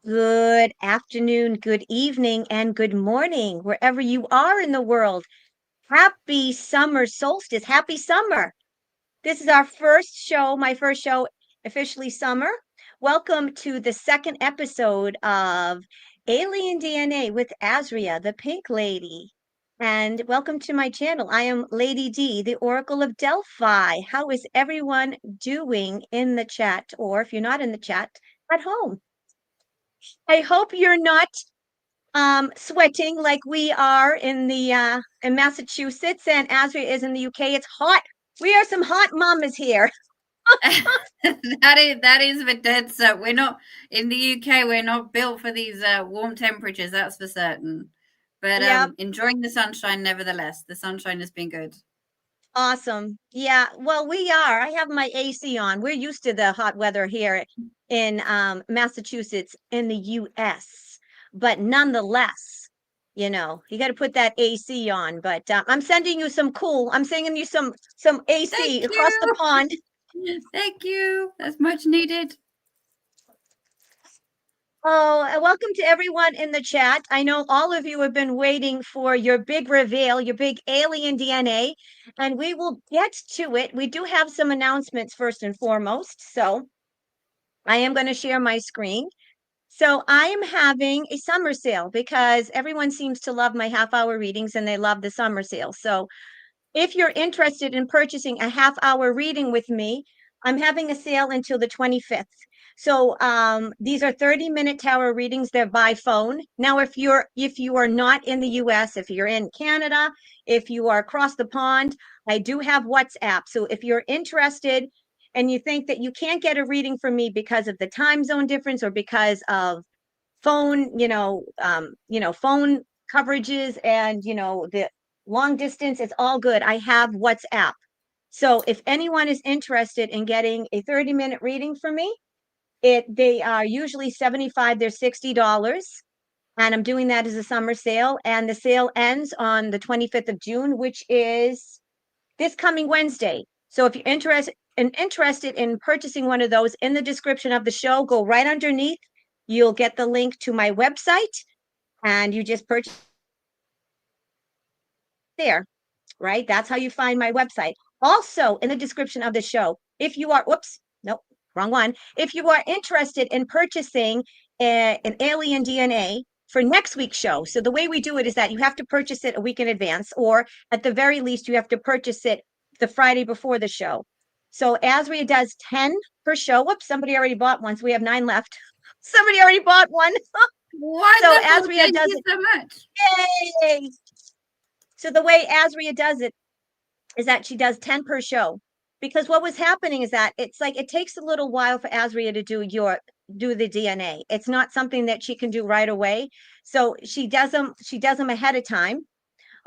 Good afternoon, good evening, and good morning, wherever you are in the world. Happy summer solstice. Happy summer. This is our first show, my first show, officially summer. Welcome to the second episode of Alien DNA with Azria, the Pink Lady. And welcome to my channel. I am Lady D, the Oracle of Delphi. How is everyone doing in the chat? Or if you're not in the chat, at home? I hope you're not sweating like we are in Massachusetts and Azria is in the UK. It's hot. We are some hot mamas here. That is the dead set. We're not in the UK. We're not built for these warm temperatures. That's for certain. But Yep. enjoying the sunshine nevertheless. The sunshine has been good. Awesome. Yeah, well, we are. I have my AC on. We're used to the hot weather here in Massachusetts in the US, but nonetheless, you got to put that AC on. But I'm sending you some cool. I'm sending you some AC Thank across the you. pond. Thank you. That's much needed. Oh, welcome to everyone in the chat. I know all of you have been waiting for your big reveal, your big alien DNA, and we will get to it. We do have some announcements first and foremost. So I am going to share my screen. So I am having a summer sale because everyone seems to love my half-hour readings and they love the summer sale. So if you're interested in purchasing a half-hour reading with me, I'm having a sale until the 25th. So these are 30-minute tarot readings. They're by phone. Now, if you are not in the US, if you're in Canada, if you are across the pond, I do have WhatsApp. So if you're interested and you think that you can't get a reading from me because of the time zone difference or because of phone, phone coverages and the long distance, it's all good. I have WhatsApp. So if anyone is interested in getting a 30-minute reading from me, they are usually 75, they're $60. And I'm doing that as a summer sale. And the sale ends on the 25th of June, which is this coming Wednesday. So if you're interested in purchasing one of those, in the description of the show, go right underneath. You'll get the link to my website and you just purchase there, right? That's how you find my website. Also, in the description of the show, if you are, whoops, nope, wrong one. If you are interested in purchasing an alien DNA for next week's show, so the way we do it is that you have to purchase it a week in advance, or at the very least, you have to purchase it the Friday before the show. So Azria does 10 per show. Whoops, somebody already bought one, so we have 9 left. Somebody already bought one. So Wonderful. Azria Thank does you it. so much. Yay! So the way Azria does it is that she does 10 per show. Because what was happening is that it's like it takes a little while for Azria to do the DNA. It's not something that she can do right away. So she does them ahead of time.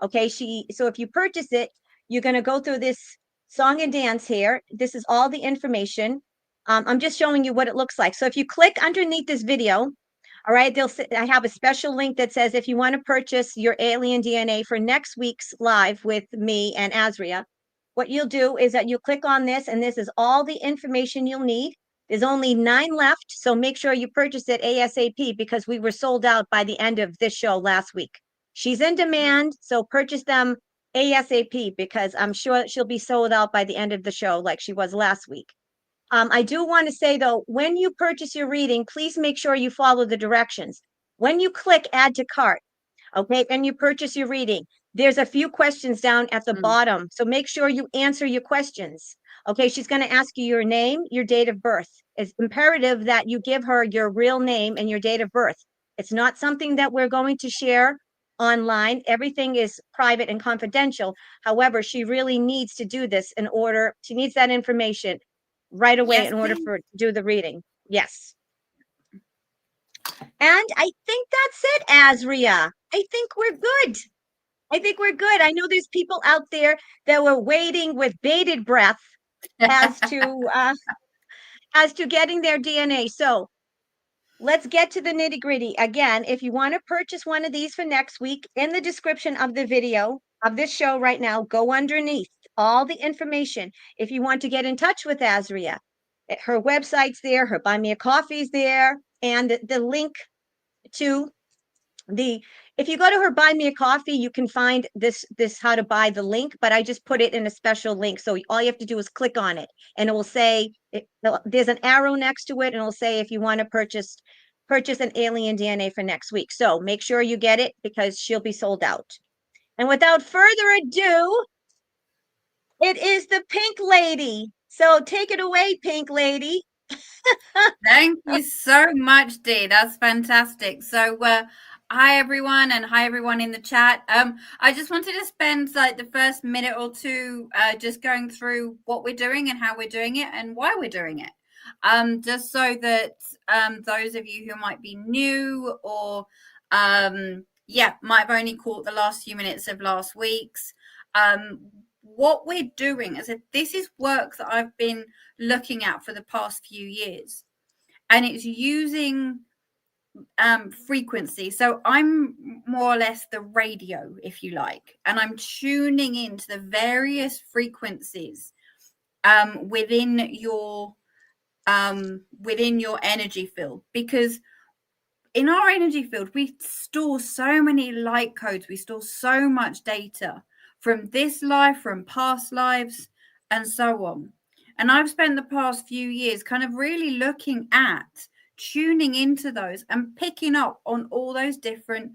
Okay. So if you purchase it, you're going to go through this song and dance here. This is all the information. I'm just showing you what it looks like. So if you click underneath this video, all right, I have a special link that says if you want to purchase your alien DNA for next week's live with me and Azria, what you'll do is that you click on this, and this is all the information you'll need. There's only 9 left, so make sure you purchase it ASAP because we were sold out by the end of this show last week. She's in demand, so purchase them ASAP because I'm sure she'll be sold out by the end of the show like she was last week. I do want to say, though, when you purchase your reading, please make sure you follow the directions. When you click add to cart, okay, and you purchase your reading, there's a few questions down at the bottom. So make sure you answer your questions. Okay, she's going to ask you your name, your date of birth. It's imperative that you give her your real name and your date of birth. It's not something that we're going to share online. Everything is private and confidential. However, she really needs to do this she needs that information right away Yes, in order please. for to do the reading. Yes. And I think that's it, Azria. I think we're good. I know there's people out there that were waiting with bated breath as to getting their DNA. So let's get to the nitty-gritty. Again, if you want to purchase one of these for next week, in the description of the video of this show right now, go underneath all the information. If you want to get in touch with Azria, her website's there, her Buy Me a Coffee's there. and the link to if you go to her Buy Me a Coffee, you can find this how to buy the link, but I just put it in a special link. So all you have to do is click on it, and it will say, there's an arrow next to it, and it'll say if you want to purchase an alien DNA for next week. So make sure you get it, because she'll be sold out. And without further ado, it is the Pink Lady. So take it away, Pink Lady. Thank you so much, Dee. That's fantastic. So, hi everyone, and hi everyone in the chat. I just wanted to spend like the first minute or two just going through what we're doing and how we're doing it and why we're doing it. Just so that those of you who might be new or might have only caught the last few minutes of last week's. What we're doing is that this is work that I've been looking at for the past few years, and it's using frequency. So I'm more or less the radio, if you like, and I'm tuning into the various frequencies within your energy field, because in our energy field we store so many light codes, we store so much data from this life, from past lives, and so on. And I've spent the past few years kind of really looking at tuning into those and picking up on all those different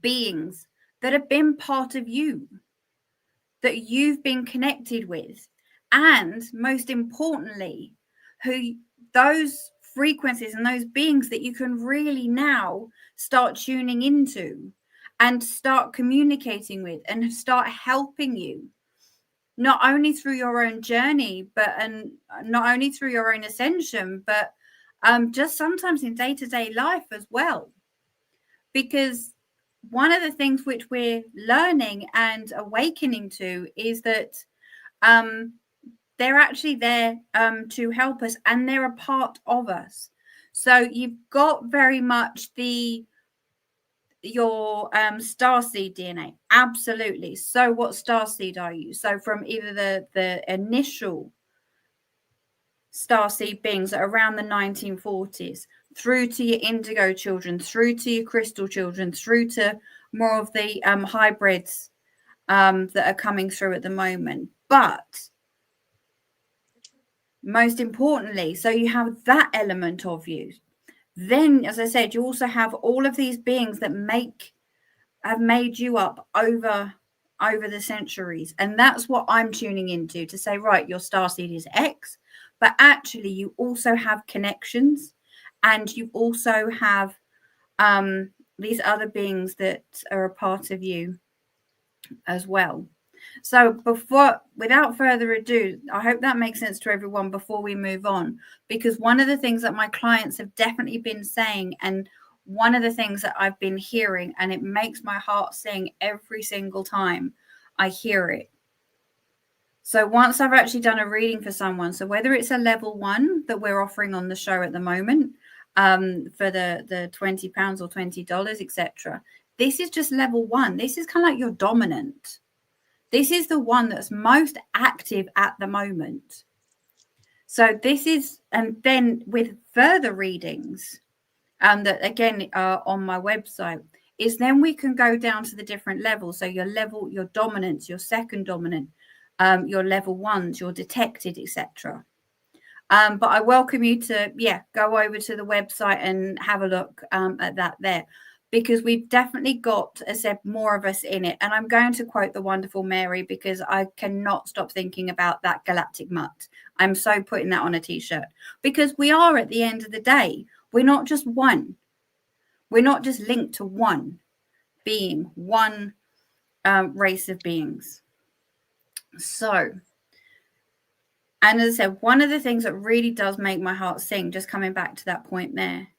beings that have been part of you, that you've been connected with, and most importantly, who those frequencies and those beings that you can really now start tuning into and start communicating with and start helping you, not only through your own journey, and not only through your own ascension, but just sometimes in day-to-day life as well. Because one of the things which we're learning and awakening to is that they're actually there to help us, and they're a part of us. So you've got very much your starseed DNA. Absolutely. So what starseed are you? So from either the initial starseed beings around the 1940s, through to your indigo children, through to your crystal children, through to more of the hybrids that are coming through at the moment. But most importantly, so you have that element of you. Then, as I said, you also have all of these beings that have made you up over the centuries. And that's what I'm tuning into, to say, right, your starseed is X, but actually you also have connections, and you also have these other beings that are a part of you as well. So without further ado, I hope that makes sense to everyone before we move on, because one of the things that my clients have definitely been saying, and one of the things that I've been hearing, and it makes my heart sing every single time I hear it. So once I've actually done a reading for someone, so whether it's a level 1 that we're offering on the show at the moment for the £20 or $20, etc., this is just level 1. This is kind of like your dominant. This is the one that's most active at the moment. So this is, and then with further readings that again are on my website, is then we can go down to the different levels. So your dominance, your second dominant, your level 1s, your detected, etc. But I welcome you to go over to the website and have a look at that there, because we've definitely got, as I said, more of us in it. And I'm going to quote the wonderful Mary, because I cannot stop thinking about that galactic mutt. I'm so putting that on a t-shirt, because we are, at the end of the day, we're not just one. We're not just linked to one being, one race of beings. So, and as I said, one of the things that really does make my heart sing, just coming back to that point there,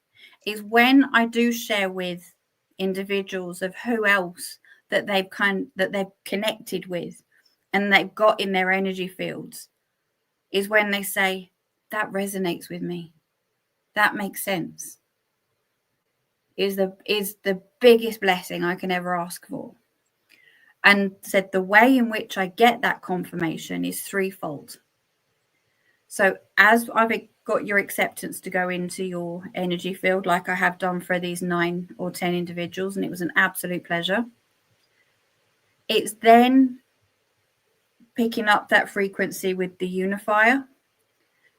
is when I do share with individuals of who else that they've connected with and they've got in their energy fields, is when they say, that resonates with me, that makes sense, is the biggest blessing I can ever ask for. And said the way in which I get that confirmation is threefold. So as I've got your acceptance to go into your energy field, like I have done for these 9 or 10 individuals, and it was an absolute pleasure. It's then picking up that frequency with the unifier.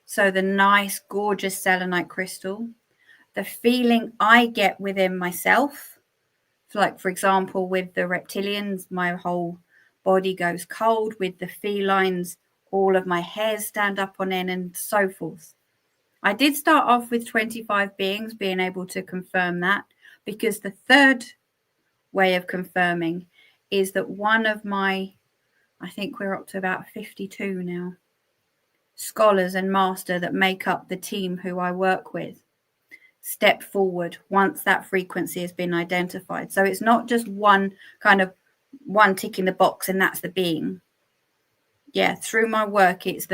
So the nice, gorgeous selenite crystal, the feeling I get within myself. Like, for example, with the reptilians, my whole body goes cold. With the felines, all of my hairs stand up on end, and so forth. I did start off with 25 beings, being able to confirm that, because the third way of confirming is that one of my, I think we're up to about 52 now, scholars and master that make up the team who I work with, step forward once that frequency has been identified. So it's not just one kind of one tick in the box and that's the being. Yeah, through my work, it's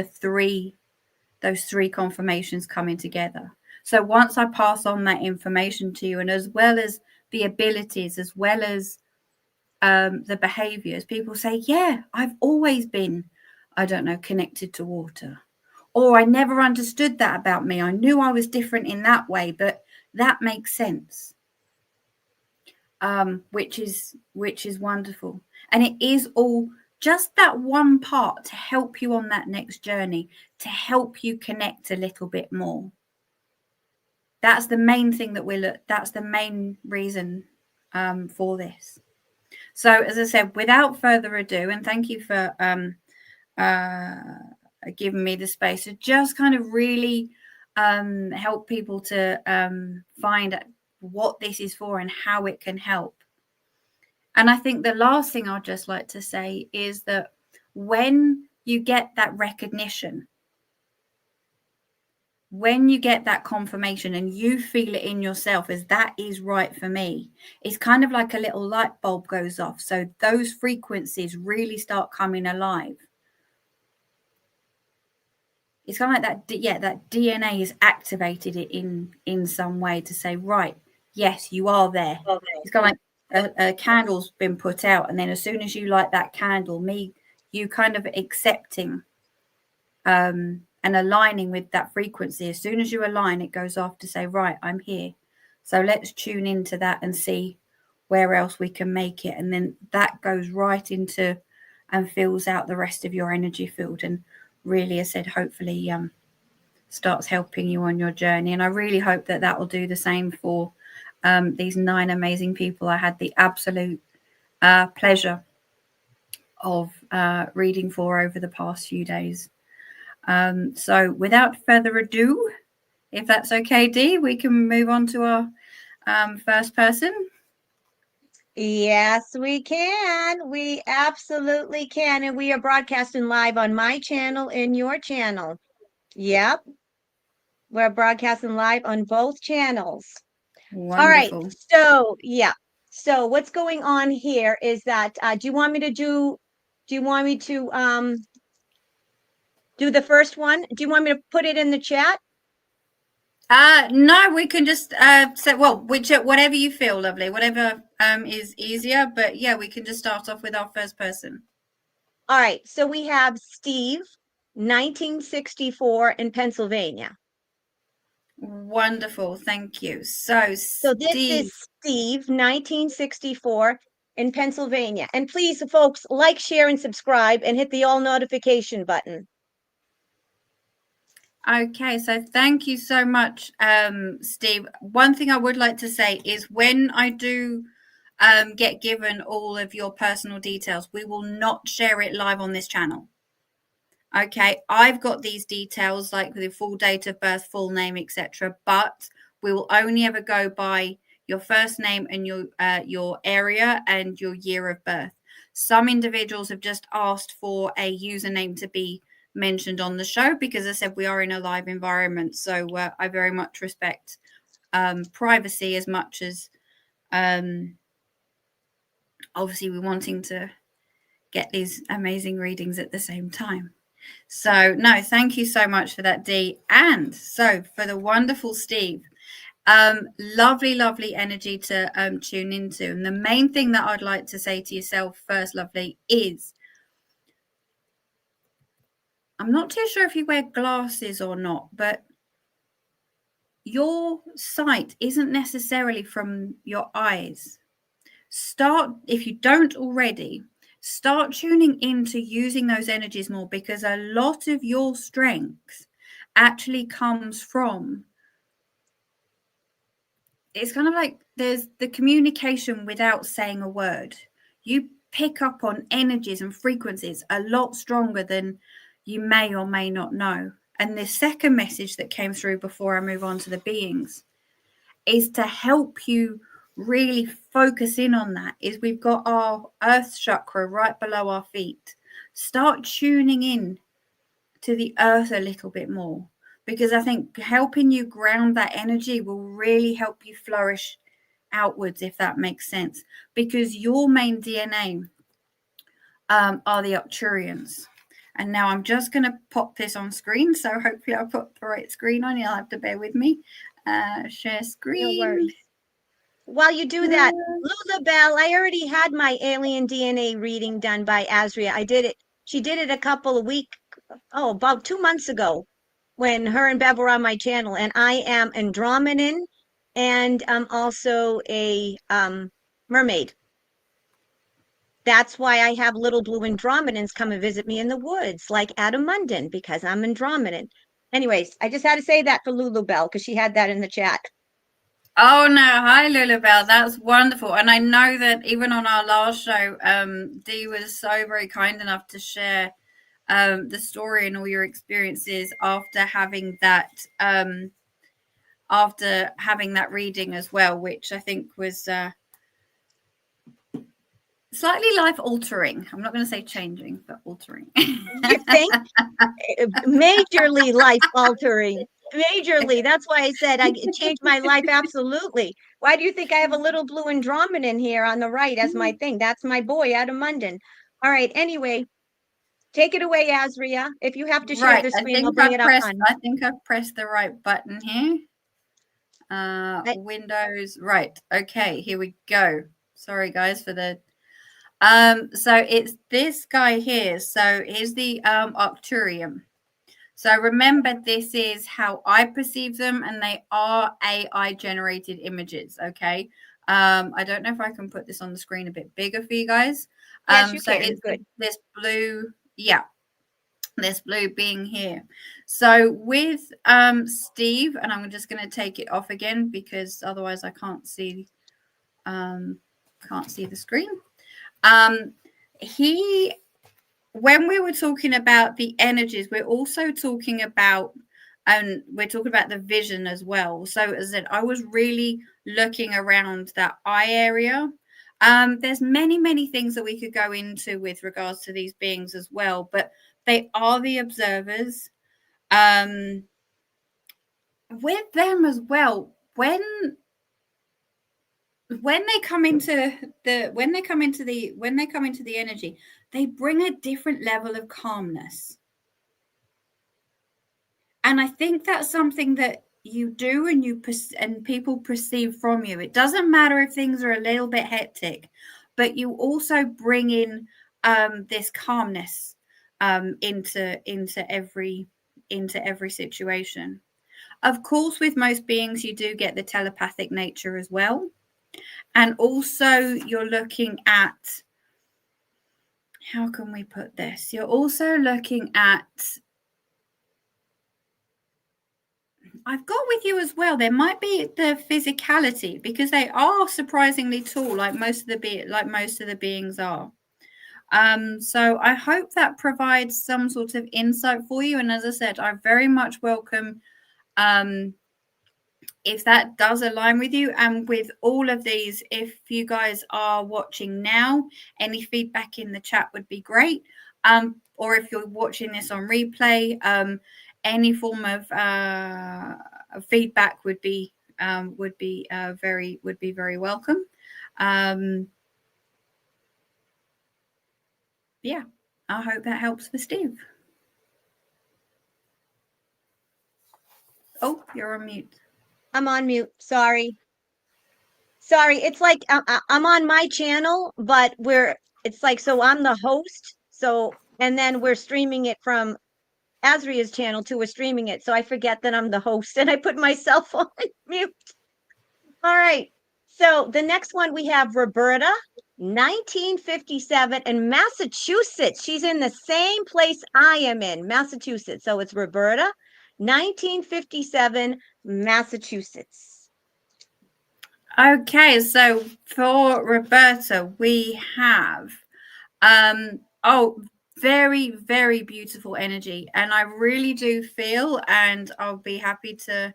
those three confirmations coming together. So once I pass on that information to you, and as well as the abilities, as well as the behaviors, people say, yeah, I've always been, I don't know, connected to water. Or I never understood that about me. I knew I was different in that way, but that makes sense. Which is wonderful. And it is all just that one part to help you on that next journey, to help you connect a little bit more. That's the main thing that that's the main reason for this. So as I said, without further ado, and thank you for giving me the space to just kind of really help people to find what this is for and how it can help. And I think the last thing I'd just like to say is that when you get that recognition, when you get that confirmation and you feel it in yourself as that is right for me, it's kind of like a little light bulb goes off. So those frequencies really start coming alive. It's kind of like that, yeah, that DNA is activated in some way to say, right, yes, you are there. Okay. It's kind of like a candle's been put out, and then as soon as you light that candle, you kind of accepting and aligning with that frequency. As soon as you align, it goes off to say, right, I'm here. So let's tune into that and see where else we can make it. And then that goes right into and fills out the rest of your energy field. And really, as I said, hopefully starts helping you on your journey. And I really hope that will do the same for these 9 amazing people I had the absolute pleasure of reading for over the past few days. So without further ado, if that's okay, Dee, we can move on to our first person. Yes, we can. We absolutely can. And we are broadcasting live on my channel and your channel. Yep. We're broadcasting live on both channels. Wonderful. All right. So, yeah. So what's going on here is that, do you want me to do the first one? Do you want me to put it in the chat? No, we can just say, well, whatever you feel, lovely, whatever is easier. But yeah, we can just start off with our first person. All right. So we have Steve, 1964 in Pennsylvania. Wonderful. Thank you. So this is Steve, 1964 in Pennsylvania. And please, folks, like, share, and subscribe, and hit the all notification button. Okay, so thank you so much, Steve. One thing I would like to say is when I do get given all of your personal details, we will not share it live on this channel. Okay, I've got these details like the full date of birth, full name, etc. But we will only ever go by your first name and your area and your year of birth. Some individuals have just asked for a username to be mentioned on the show because, as I said, we are in a live environment. So I very much respect privacy as much as obviously we're wanting to get these amazing readings at the same time. So no, thank you so much for that, Dee. And so for the wonderful Steve, lovely energy to tune into. And the main thing that I'd like to say to yourself first, lovely, is I'm not too sure if you wear glasses or not, but your sight isn't necessarily from your eyes. Start, if you don't already, start tuning into using those energies more, because a lot of your strength actually comes from, it's kind of like there's the communication without saying a word. You pick up on energies and frequencies a lot stronger than you may or may not know. And the second message that came through before I move on to the beings is to help you really focus in on that. Is we've got our earth chakra right below our feet. Start tuning in to the earth a little bit more, because I think helping you ground that energy will really help you flourish outwards, if that makes sense, because your main DNA are the Arcturians. And now I'm just going to pop this on screen, so hopefully I'll put the right screen on. You'll have to bear with me. Share screen. No worries. While you do that, Lula Bell, I already had my alien DNA reading done by ASRIA. I did it. She did it a couple of about 2 months ago, when her and Bev were on my channel. And I am Andromedan, and I'm also a mermaid. That's why I have little blue Andromedans come and visit me in the woods, like Andromedan, because I'm Andromedan. Anyways, I just had to say that for Lulu Bell, because she had that in the chat. Oh no, hi Lulabelle, that's wonderful. And I know that even on our last show, Dee was so very kind enough to share the story and all your experiences after having that reading as well, which I think was slightly life altering. I'm not going to say changing, but altering. You think? Majorly life altering. Majorly. That's why I said it changed my life. Absolutely. Why do you think I have a little blue Andromedan here on the right as my thing? That's my boy, Andromedan. All right. Anyway, take it away, Azria. If you have to share the screen, I'll bring it up. I think I've pressed the right button here. Windows. Right. Okay. Here we go. Sorry, guys, for the. So it's this guy here. So here's the Arcturium. So remember, this is how I perceive them, and they are AI generated images. Okay. I don't know if I can put this on the screen a bit bigger for you guys. Yes, you so can. it's Good. This blue, yeah, this blue being here. So with Steve, and I'm just going to take it off again because otherwise I can't see the screen. When we were talking about the energies, we're also talking about, and we're talking about the vision as well. So as I said, I was really looking around that eye area. There's many things that we could go into with regards to these beings as well, but they are the observers. With them as well, when they come into the energy, they bring a different level of calmness. And I think that's something that you do and people perceive from you. It doesn't matter if things are a little bit hectic, but you also bring in this calmness into every situation. Of course, with most beings, you do get the telepathic nature as well. And also you're looking at, how can we put this? You're also looking at, I've got with you as well, there might be the physicality, because they are surprisingly tall, like most of the beings are. So I hope that provides some sort of insight for you. And as I said, I very much welcome if that does align with you. And with all of these, if you guys are watching now, any feedback in the chat would be great. Or if you're watching this on replay, any form of feedback would be very welcome. Yeah, I hope that helps for Steve. Oh, you're on mute. I'm on mute. Sorry. It's like I'm on my channel, but so I'm the host. So, and then we're streaming it from ASRIA'S channel too. We're streaming it, so I forget that I'm the host and I put myself on mute. All right. So the next one we have Roberta, 1957 in Massachusetts. She's in the same place I am in, Massachusetts. So it's Roberta, 1957, Massachusetts. Okay, so for Roberta, we have very, very beautiful energy. And I really do feel, and I'll be happy to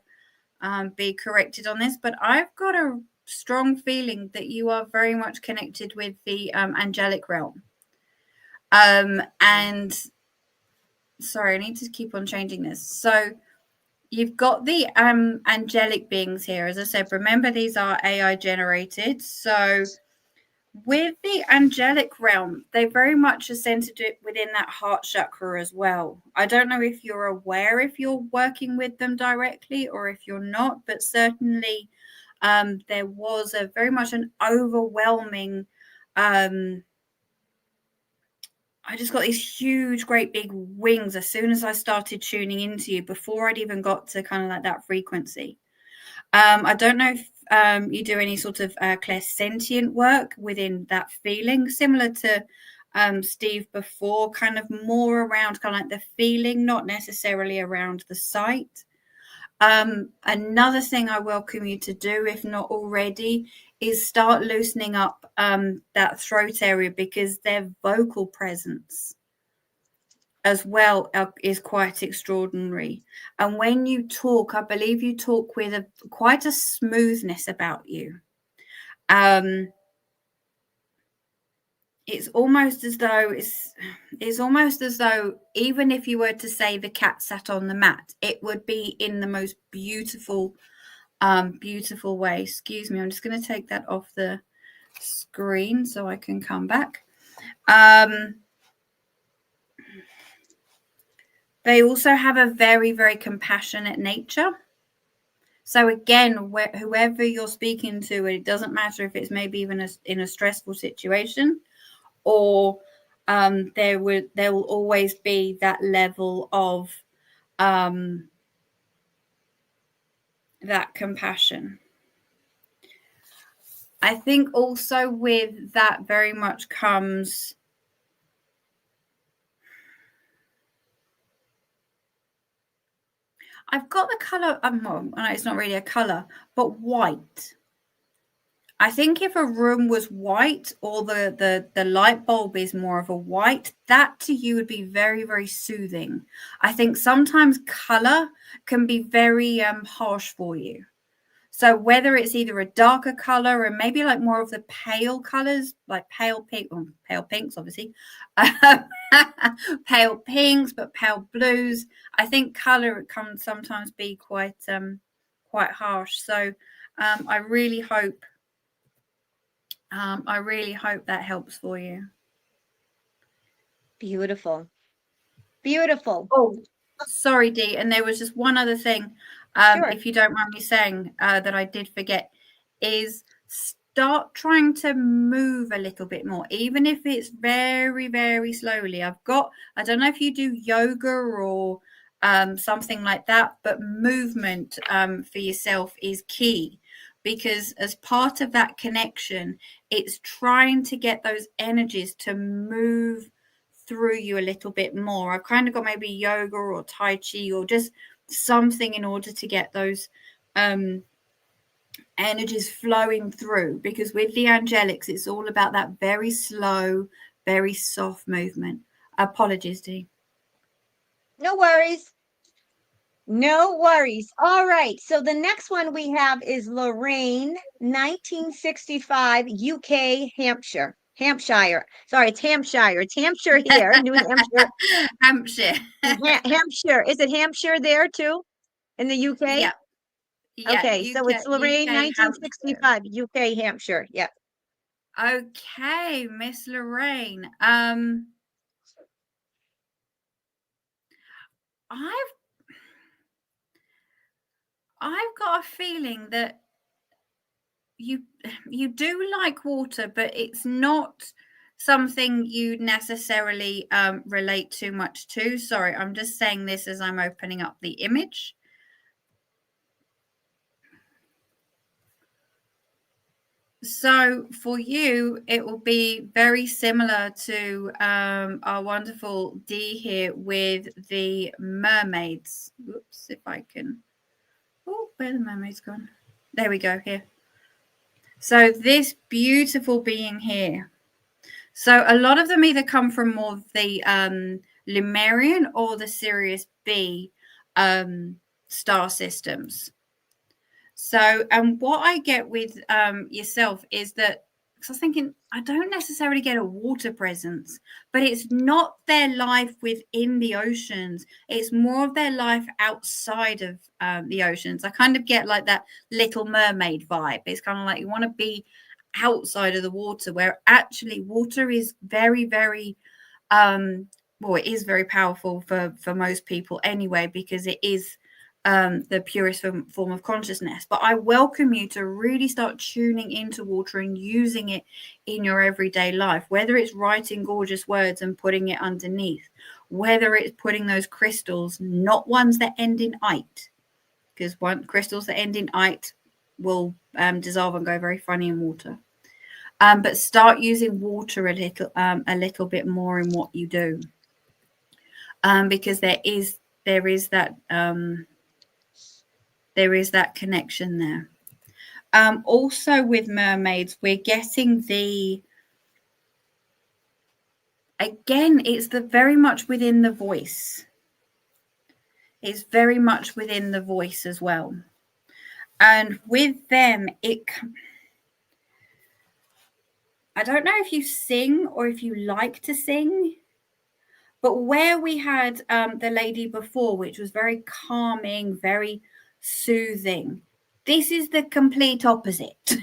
be corrected on this, but I've got a strong feeling that you are very much connected with the angelic realm. And sorry, I need to keep on changing this. So you've got the angelic beings here. As I said, remember these are AI generated. So with the angelic realm, they very much are centered within that heart chakra as well. I don't know if you're aware if you're working with them directly or if you're not, but certainly there was a very much an overwhelming I just got these huge, great big wings as soon as I started tuning into you, before I'd even got to kind of like that frequency. I don't know if you do any sort of clairsentient work within that feeling, similar to Steve before, kind of more around kind of like the feeling, not necessarily around the sight. Another thing I welcome you to do, if not already, is start loosening up that throat area, because their vocal presence as well is quite extraordinary. And when you talk, I believe you talk with quite a smoothness about you. It's almost as though even if you were to say the cat sat on the mat, it would be in the most beautiful beautiful way. Excuse me, I'm just going to take that off the screen so I can come back. They also have a very, very compassionate nature. So again, whoever you're speaking to, it doesn't matter if it's maybe even in a stressful situation, or there will always be that level of that compassion. I think also with that very much comes I've got the color, well, it's not really a color, but white. I think if a room was white, or the light bulb is more of a white, that to you would be very, very soothing. I think sometimes color can be very harsh for you. So whether it's either a darker color, or maybe like more of the pale colors, like pale pink, pale pinks, obviously, pale pinks, but pale blues. I think color can sometimes be quite harsh. So I really hope that helps for you. Beautiful. Beautiful. Oh, sorry, Dee. And there was just one other thing, Sure. if you don't mind me saying, that I did forget, is start trying to move a little bit more, even if it's very, very slowly. I don't know if you do yoga or something like that, but movement for yourself is key, because as part of that connection, it's trying to get those energies to move through you a little bit more. I've kind of got maybe yoga or Tai Chi or just something in order to get those energies flowing through, because with the angelics, it's all about that very slow, very soft movement. Apologies, Dee. No worries. No worries. All right. So the next one we have is Lorraine, 1965, UK, Hampshire. Hampshire. Sorry, it's Hampshire. It's Hampshire here, New Hampshire. Hampshire. Hampshire. Is it Hampshire there too? In the UK? Yeah. Okay, so it's Lorraine, UK, 1965, UK, Hampshire. Yeah. Okay, Miss Lorraine. I've got a feeling that you do like water, but it's not something you necessarily relate too much to. Sorry, I'm just saying this as I'm opening up the image. So for you, it will be very similar to our wonderful D here with the mermaids. Oops, if I can. Oh, where are the mermaids gone? There we go, here. So this beautiful being here. So a lot of them either come from more of the Lamrian or the Sirius B star systems. So, and what I get with yourself is that, because I was thinking, I don't necessarily get a water presence, but it's not their life within the oceans. It's more of their life outside of the oceans. I kind of get like that Little Mermaid vibe. It's kind of like you want to be outside of the water, where actually water is very, very, well, it is very powerful for most people anyway, because it is the purest form of consciousness. But I welcome you to really start tuning into water and using it in your everyday life, whether it's writing gorgeous words and putting it underneath, whether it's putting those crystals, not ones that end in "ite," because crystals that end in "ite" will dissolve and go very funny in water. But start using water a little bit more in what you do, because there is that connection there. Also with mermaids, we're getting it's very much within the voice. It's very much within the voice as well. And with them, I don't know if you sing or if you like to sing, but where we had the lady before, which was very calming, very soothing, this is the complete opposite.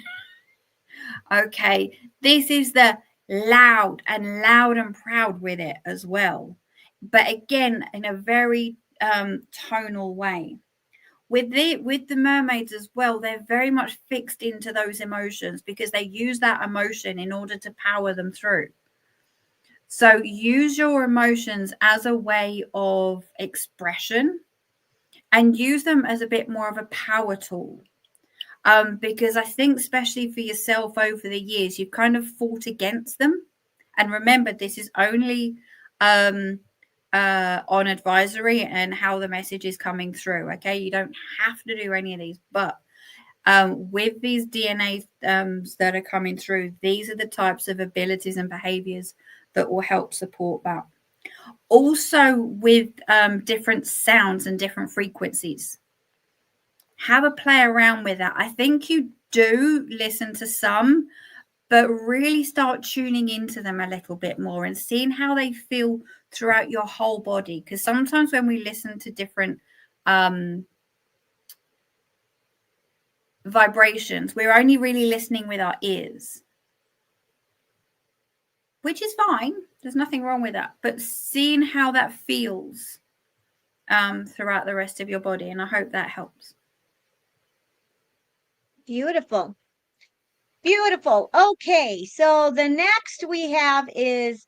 Okay, this is the loud and proud with it as well, but again in a very tonal way. With the mermaids as well, they're very much fixed into those emotions because they use that emotion in order to power them through. So use your emotions as a way of expression and use them as a bit more of a power tool. Because I think, especially for yourself over the years, you've kind of fought against them. And remember, this is only on advisory and how the message is coming through. Okay, you don't have to do any of these, but with these DNA that are coming through, these are the types of abilities and behaviors that will help support that. Also with different sounds and different frequencies. Have a play around with that. I think you do listen to some, but really start tuning into them a little bit more and seeing how they feel throughout your whole body. Because sometimes when we listen to different vibrations, we're only really listening with our ears, which is fine. There's nothing wrong with that. But seeing how that feels throughout the rest of your body. And I hope that helps. Beautiful. Beautiful. Okay, so the next we have is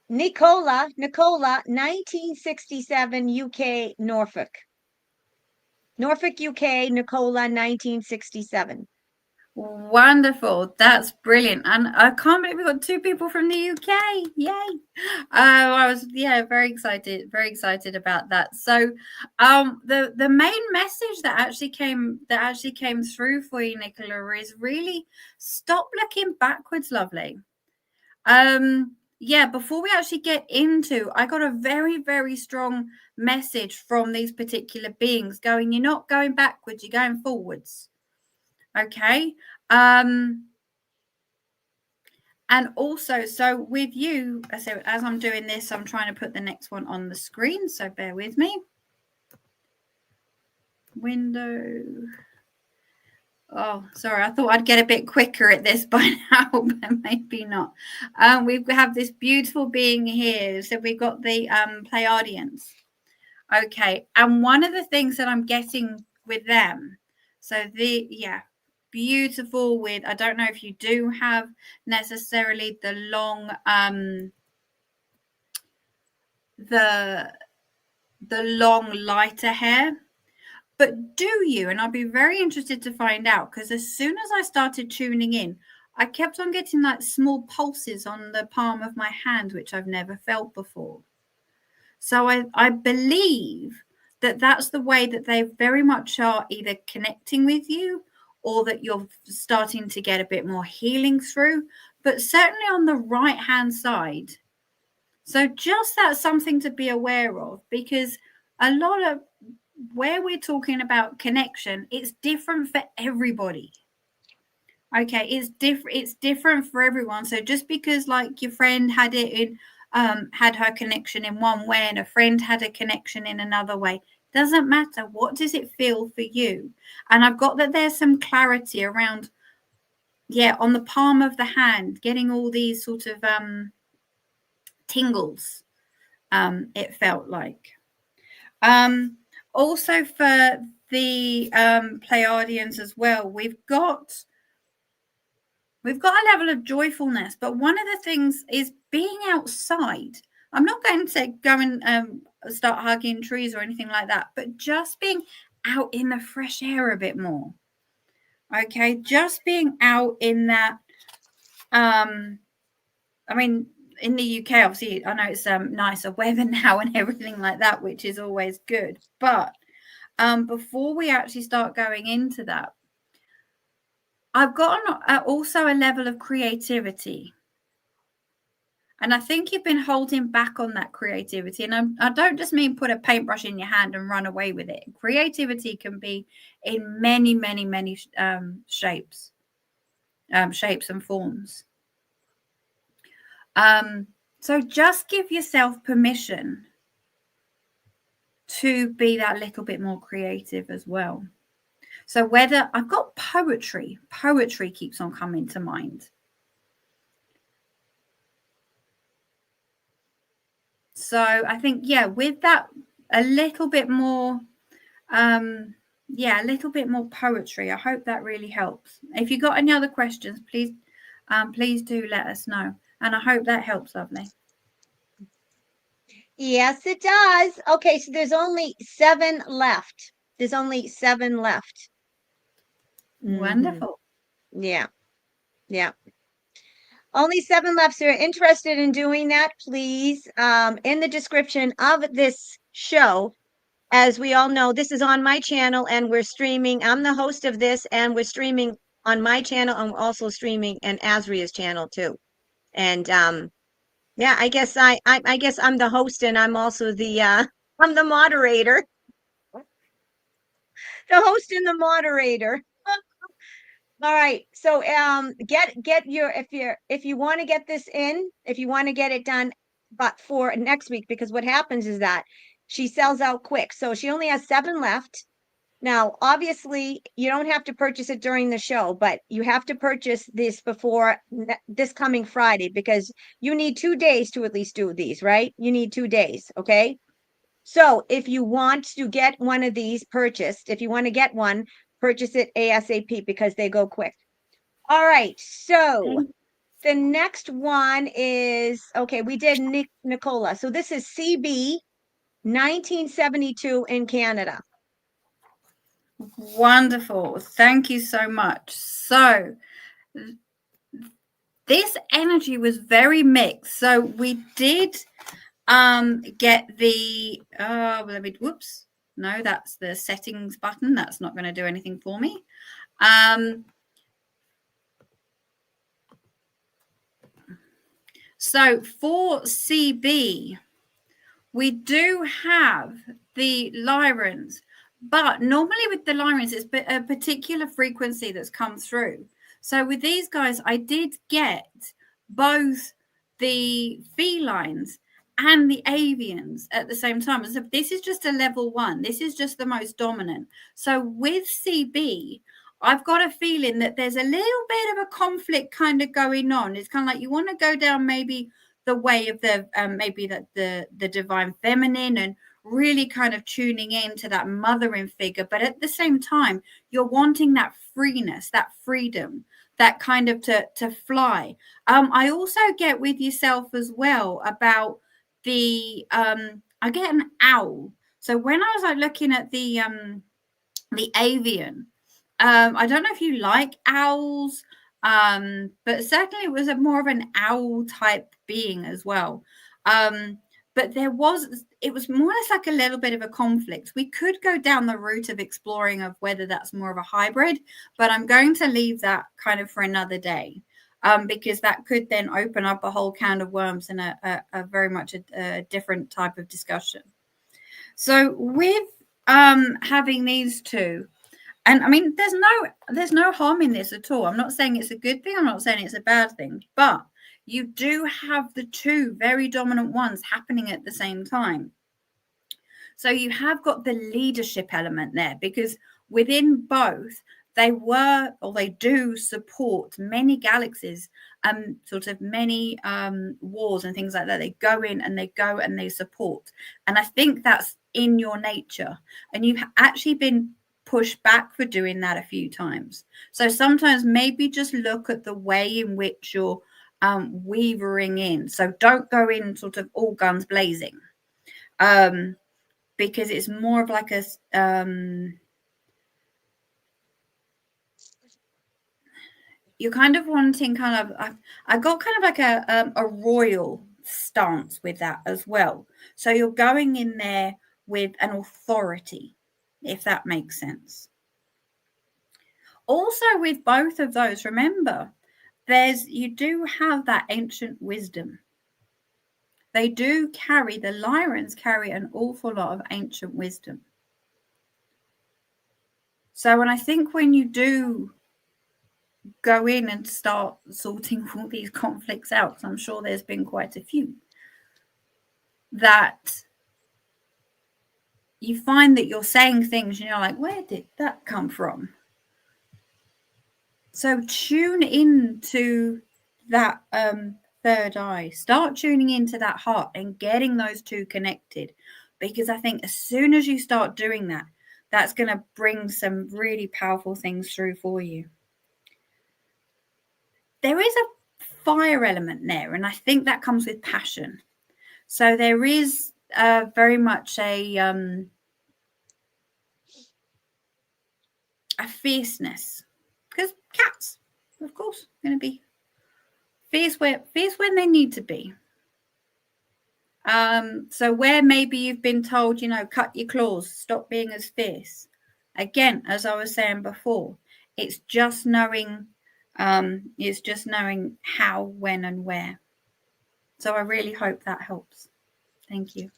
Nicola, 1967, UK, Norfolk. Norfolk, UK, Nicola, 1967. Wonderful. That's brilliant. And I can't believe we've got two people from the UK. Yay. I was very excited about that. So the main message that actually came through for you, Nicola, is really stop looking backwards, lovely. Before we actually get into, I got a very, very strong message from these particular beings going, you're not going backwards, you're going forwards. Okay. And also, so with you, so as I'm doing this, I'm trying to put the next one on the screen, so bear with me. Window. Oh, sorry, I thought I'd get a bit quicker at this by now, but maybe not. We have this beautiful being here. So we've got the Playardians. Okay, and one of the things that I'm getting with them, so beautiful with, I don't know if you do have necessarily the long, the long lighter hair, but do you? And I'll be very interested to find out, because as soon as I started tuning in, I kept on getting like small pulses on the palm of my hand, which I've never felt before. So I believe that that's the way that they very much are either connecting with you, or that you're starting to get a bit more healing through, but certainly on the right hand side. So just that's something to be aware of, because a lot of where we're talking about connection, it's different for everybody. Okay, it's different for everyone. So just because like your friend had it in had her connection in one way and a friend had a connection in another way, doesn't matter. What does it feel for you? And I've got that there's some clarity around, on the palm of the hand, getting all these sort of tingles, it felt like. Also for the Playardians as well, we've got a level of joyfulness, but one of the things is being outside. I'm not going to go and start hugging trees or anything like that, but just being out in the fresh air a bit more. Okay, just being out in that. I mean, in the UK, obviously, I know it's nicer weather now and everything like that, which is always good. But before we actually start going into that, I've got also a level of creativity. And I think you've been holding back on that creativity. And I don't just mean put a paintbrush in your hand and run away with it. Creativity can be in many, many, many shapes and forms. So just give yourself permission to be that little bit more creative as well. So whether I've got poetry keeps on coming to mind. So I think, with that, a little bit more, a little bit more poetry. I hope that really helps. If you've got any other questions, please do let us know. And I hope that helps, lovely. Yes, it does. Okay, so there's only 7 left. There's only 7 left. Wonderful. Yeah. Only 7 left. So if you're interested in doing that, please, in the description of this show, as we all know, this is on my channel and we're streaming. I'm the host of this and we're streaming on my channel and we're also streaming on ASRIA'S channel too. And I guess I guess I'm the host and I'm also the I'm the moderator. The host and the moderator. All right. So get your if you want to get this in, if you want to get it done, but for next week, because what happens is that she sells out quick. So she only has 7 left. Now, obviously, you don't have to purchase it during the show, but you have to purchase this before this coming Friday, because you need 2 days to at least do these, right? You need 2 days, okay? So if you want to get one of these purchased, if you want to get one, purchase it ASAP because they go quick. All right. So the next one is, okay, we did Nicola. So this is CB 1972 in Canada. Wonderful. Thank you so much. So this energy was very mixed. So we did get the whoops, no, that's the settings button. That's not going to do anything for me. So for CB, we do have the Lyrans, but normally with the Lyrans, it's a particular frequency that's come through. So with these guys, I did get both the felines and the avians at the same time. So this is just a level 1. This is just the most dominant. So with CB, I've got a feeling that there's a little bit of a conflict kind of going on. It's kind of like you want to go down maybe the way of the maybe the divine feminine and really kind of tuning in to that mothering figure. But at the same time, you're wanting that freeness, that freedom, that kind of to fly. I also get with yourself as well about the I get an owl. So when I was like looking at the avian, I don't know if you like owls, but certainly it was a more of an owl type being as well. But it was more or less like a little bit of a conflict. We could go down the route of exploring of whether that's more of a hybrid, but I'm going to leave that kind of for another day, because that could then open up a whole can of worms and a very much a different type of discussion. So with having these two, and I mean, there's no harm in this at all. I'm not saying it's a good thing. I'm not saying it's a bad thing, but you do have the two very dominant ones happening at the same time. So you have got the leadership element there, because within both, they do support many galaxies, sort of many wars and things like that. They go in and they support. And I think that's in your nature. And you've actually been pushed back for doing that a few times. So sometimes maybe just look at the way in which you're weavering in. So don't go in sort of all guns blazing, because it's more of like a you're kind of wanting kind of I got kind of like a royal stance with that as well. So you're going in there with an authority, if that makes sense. Also with both of those, remember, you do have that ancient wisdom. They do carry, the Lyrians carry an awful lot of ancient wisdom. So when I think when you do go in and start sorting all these conflicts out, I'm sure there's been quite a few, that you find that you're saying things and you're like, where did that come from? So tune into that third eye. Start tuning into that heart and getting those two connected, because I think as soon as you start doing that, that's going to bring some really powerful things through for you. There is a fire element there, and I think that comes with passion. So there is very much a fierceness, because cats, of course, are going to be fierce when they need to be. So where maybe you've been told, cut your claws, stop being as fierce. Again, as I was saying before, it's just knowing how, when, and where. So I really hope that helps. Thank you.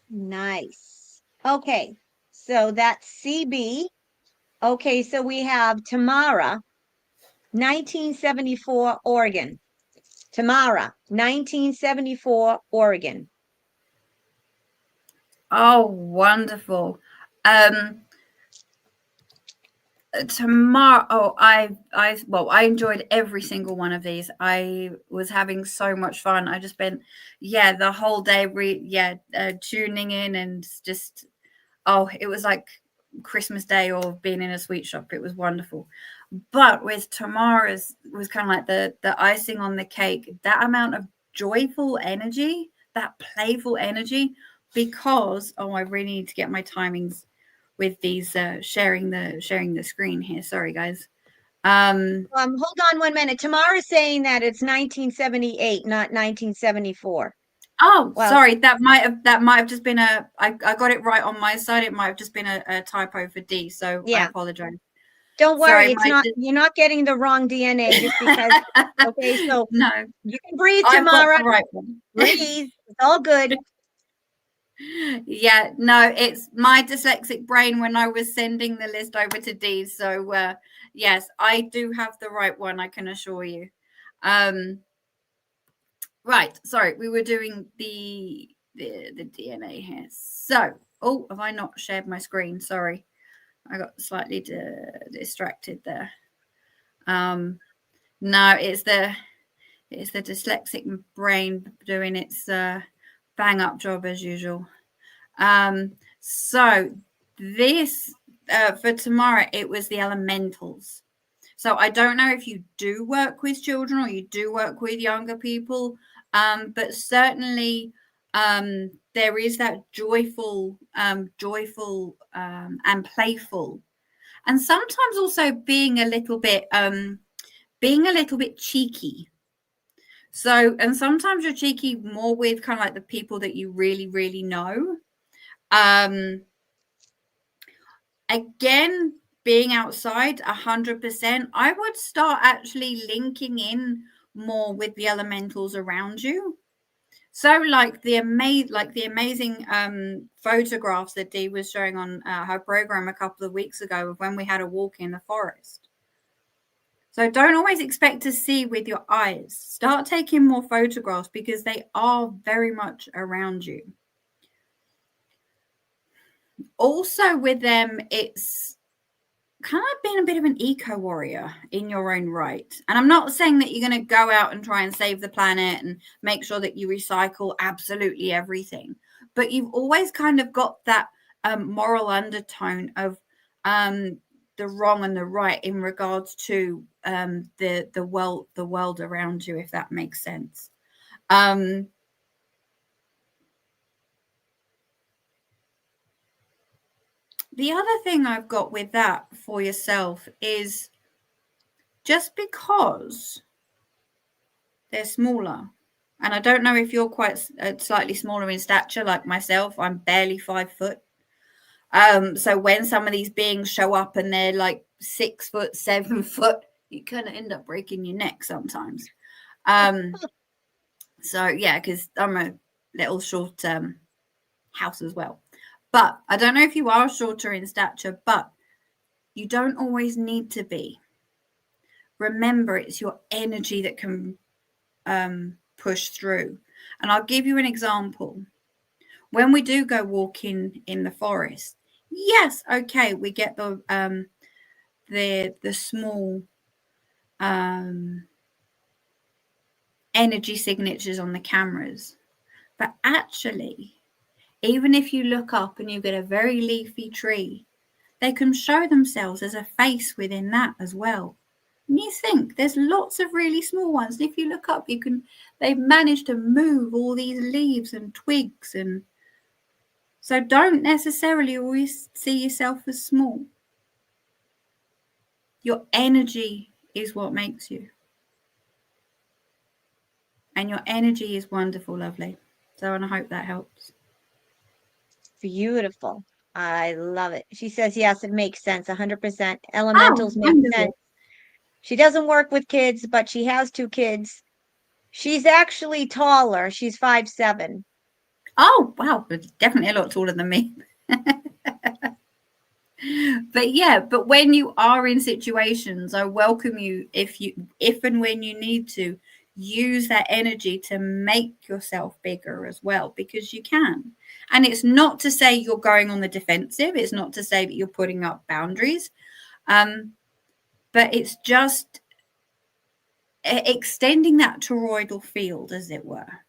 Nice. Okay, so that's CB. Okay, so we have Tamara, 1974, Oregon. Tamara, 1974, Oregon. Oh, wonderful. Tomorrow, I enjoyed every single one of these. I was having so much fun. I just spent the whole day tuning in, and just it was like Christmas Day or being in a sweet shop. It was wonderful. But with Tamara's, was kind of like the icing on the cake, that amount of joyful energy, that playful energy, because I really need to get my timings with these sharing the screen here. Sorry, guys. Hold on 1 minute. Tamara's saying that it's 1978, not 1974. Oh, well, sorry. That might have just been I got it right on my side. It might have just been a typo for D. So yeah. I apologize. Don't worry, you're not getting the wrong DNA just because. Okay, so no, you can breathe, Tamara. Right one. Breathe. It's all good. Yeah, no, it's my dyslexic brain when I was sending the list over to Dee. So yes, I do have the right one, I can assure you. Right, sorry, we were doing the DNA here. So, have I not shared my screen? Sorry, I got slightly distracted there. No, it's the dyslexic brain doing its bang up job as usual. So this for tomorrow, it was the elementals. So I don't know if you do work with children or you do work with younger people, but certainly there is that joyful, and playful, and sometimes also being a little bit cheeky. So, and sometimes you're cheeky more with kind of like the people that you really, really know. Again, being outside 100%, I would start actually linking in more with the elementals around you. So like the amazing photographs that Dee was showing on her program a couple of weeks ago of when we had a walk in the forest. So don't always expect to see with your eyes. Start taking more photographs because they are very much around you. Also with them, it's kind of being a bit of an eco warrior in your own right. And I'm not saying that you're going to go out and try and save the planet and make sure that you recycle absolutely everything. But you've always kind of got that moral undertone of the wrong and the right in regards to the world around you, if that makes sense. The other thing I've got with that for yourself is just because they're smaller, and I don't know if you're quite slightly smaller in stature like myself. I'm barely 5 foot. So when some of these beings show up and they're like 6 foot, 7 foot, you kind of end up breaking your neck sometimes. So yeah, because I'm a little short house as well. But I don't know if you are shorter in stature, but you don't always need to be. Remember, it's your energy that can push through. And I'll give you an example. When we do go walking in the forest, yes, okay, we get the small energy signatures on the cameras, but actually, even if you look up and you get a very leafy tree, they can show themselves as a face within that as well. And you think there's lots of really small ones. And if you look up, they've managed to move all these leaves and twigs. And so don't necessarily always see yourself as small. Your energy is what makes you. And your energy is wonderful, lovely. So, and I hope that helps. Beautiful. I love it. She says, yes, it makes sense. 100%. Elementals make sense. She doesn't work with kids, but she has 2 kids. She's actually taller. She's 5'7". Oh, wow. Definitely a lot taller than me. But yeah, but when you are in situations, I welcome you if and when you need to use that energy to make yourself bigger as well, because you can. And it's not to say you're going on the defensive. It's not to say that you're putting up boundaries. But it's just extending that toroidal field, as it were.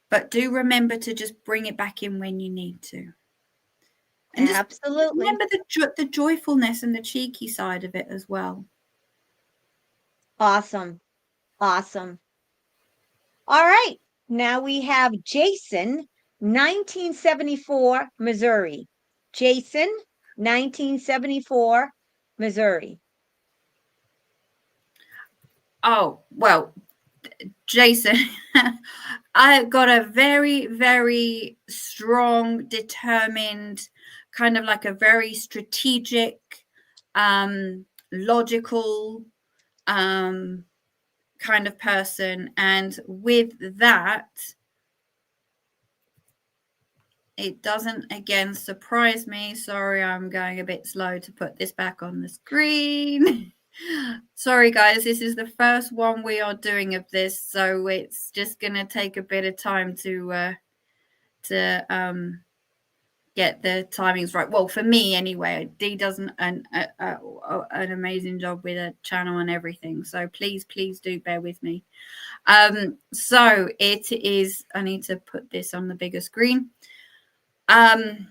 But do remember to just bring it back in when you need to. And absolutely. Remember the joyfulness and the cheeky side of it as well. Awesome. Awesome. All right. Now we have Jason, 1974, Missouri. Jason, 1974, Missouri. Oh, well, Jason, I got a very, very strong, determined, kind of like a very strategic, logical kind of person. And with that, it doesn't again surprise me. Sorry, I'm going a bit slow to put this back on the screen. Sorry, guys, this is the first one we are doing of this, so it's just going to take a bit of time to get the timings right. Well, for me anyway. Dee does an amazing job with a channel and everything, so please do bear with me. So it is, I need to put this on the bigger screen. the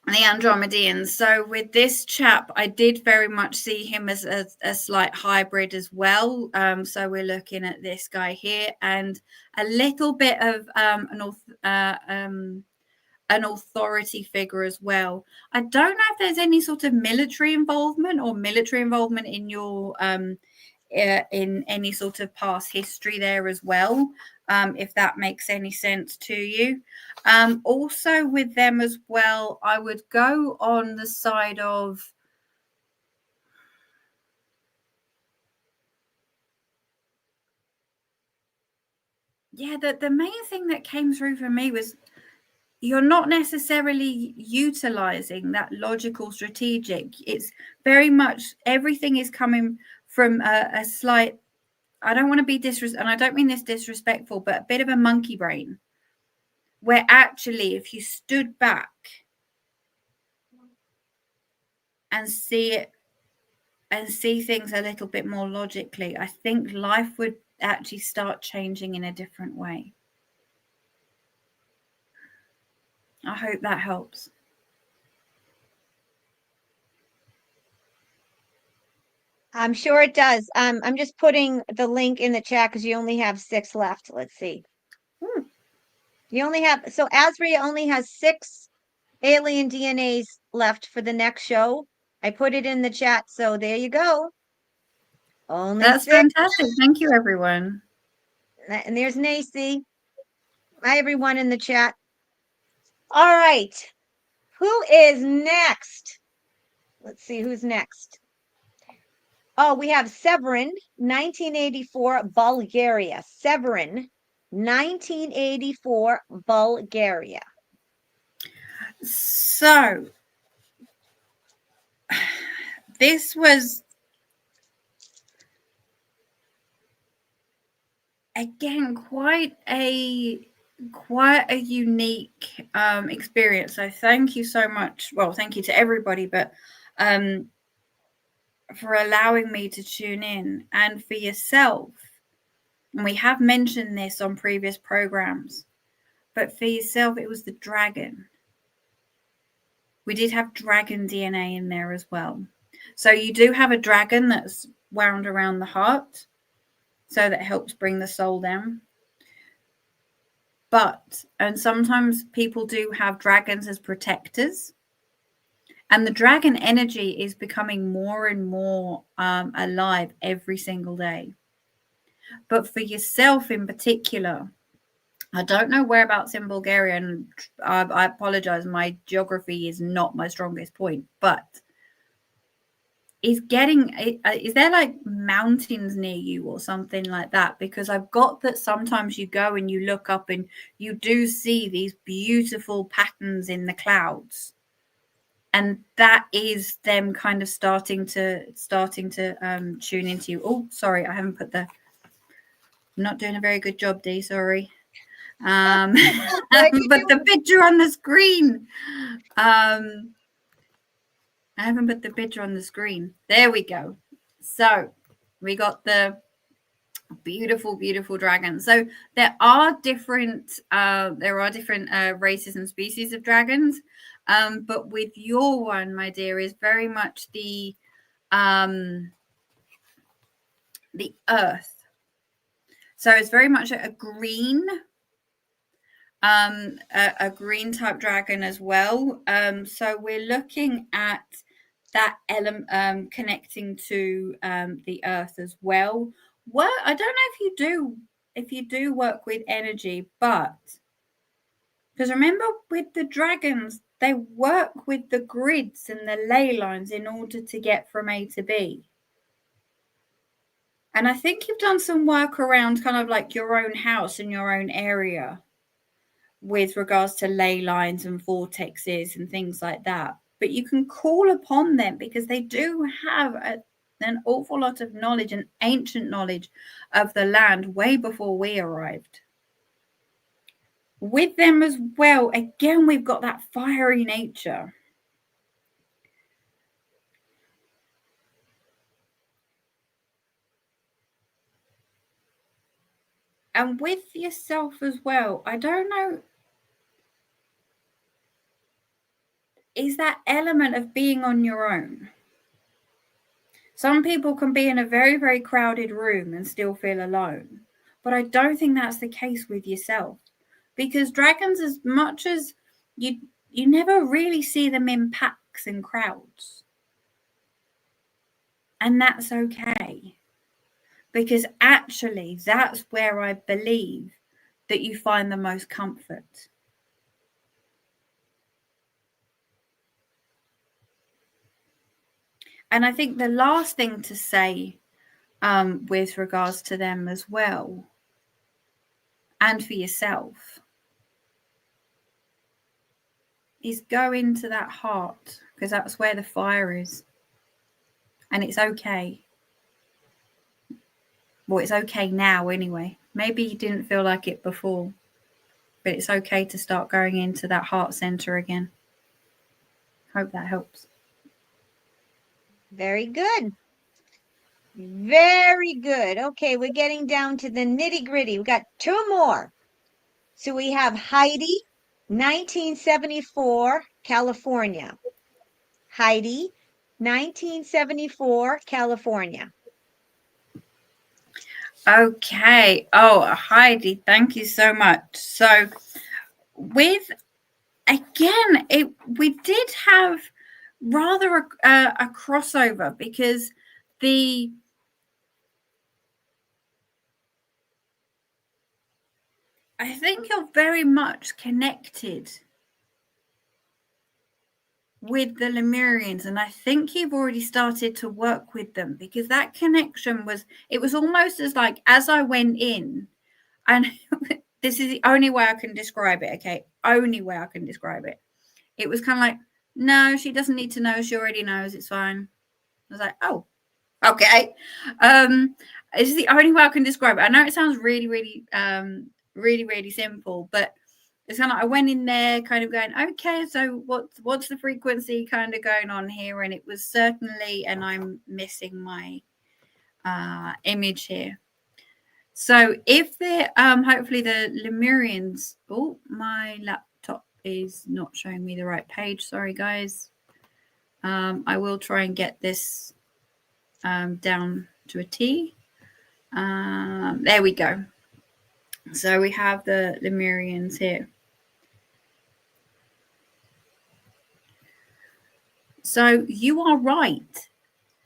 Andromedadian. So with this chap, I did very much see him as a slight hybrid as well. So we're looking at this guy here, and a little bit of an authority figure as well. I don't know if there's any sort of military involvement in your in any sort of past history there as well, if that makes any sense to you. Also with them as well, I would go on the side of the main thing that came through for me was you're not necessarily utilizing that logical strategic. It's very much everything is coming from a slight, I don't want to be and I don't mean this disrespectful, but a bit of a monkey brain, where actually if you stood back and see things a little bit more logically, I think life would actually start changing in a different way. I hope that helps. I'm sure it does. I'm just putting the link in the chat because you only have 6 left. Let's see. You only have, so ASRIA only has 6 alien DNAs left for the next show. I put it in the chat, so there you go. Only That's 6. fantastic. Thank you, everyone. And there's Nacy. Hi, everyone in the chat. All right. Who is next? Let's see who's next. Oh, we have Severin, 1984, Bulgaria. Severin, 1984, Bulgaria. So this was, again, quite a unique experience. So thank you so much. Well, thank you to everybody, but for allowing me to tune in, and for yourself. And we have mentioned this on previous programs, but for yourself, it was the dragon. We did have dragon DNA in there as well. So you do have a dragon that's wound around the heart, so that helps bring the soul down. And sometimes people do have dragons as protectors. And the dragon energy is becoming more and more alive every single day. But for yourself in particular, I don't know whereabouts in Bulgaria, and I apologize, my geography is not my strongest point, but is there like mountains near you or something like that? Because I've got that sometimes you go and you look up and you do see these beautiful patterns in the clouds, and that is them kind of starting to tune into you. Oh, sorry, I haven't put I'm not doing a very good job, Dee, sorry. But the picture on the screen. I haven't put the picture on the screen. There we go. So we got the beautiful, beautiful dragon. So there are different races and species of dragons. But with your one, my dear, is very much the earth. So it's very much a green, a green type dragon as well. So we're looking at that element connecting to the earth as well. I don't know if you do work with energy, but because remember with the dragons, they work with the grids and the ley lines in order to get from A to B. And I think you've done some work around kind of like your own house and your own area with regards to ley lines and vortexes and things like that. But you can call upon them because they do have an awful lot of knowledge and ancient knowledge of the land way before we arrived. With them as well, again, we've got that fiery nature. And with yourself as well, I don't know. is that element of being on your own. Some people can be in a very, very crowded room and still feel alone. But I don't think that's the case with yourself. Because dragons, as much as you never really see them in packs and crowds. And that's okay. Because actually, that's where I believe that you find the most comfort. And I think the last thing to say with regards to them as well, and for yourself, is go into that heart, because that's where the fire is. And it's okay. Well, it's okay now anyway. Maybe you didn't feel like it before, but it's okay to start going into that heart center again. Hope that helps. Very good. Very good. Okay, we're getting down to the nitty-gritty. We got two more. So we have Heidi, 1974, California. Heidi, 1974, California. Okay. Oh, Heidi, thank you so much. So with, again, we did have rather a crossover, because I think you're very much connected with the Lamrians, and I think you've already started to work with them, because that connection was almost as I went in, and this is the only way I can describe it, okay? Only way I can describe it. It was kind of like, no, she doesn't need to know. She already knows. It's fine. I was like, oh, okay. This is the only way I can describe it. I know it sounds really, really, really simple, but it's kind of, I went in there kind of going, okay, so what's the frequency kind of going on here? And it was certainly, and I'm missing my image here. So if they're, hopefully the Lamrians, oh, my laptop is not showing me the right page. Sorry, guys. I will try and get this down to a T. There we go. So we have the Lamrians here. So you are right.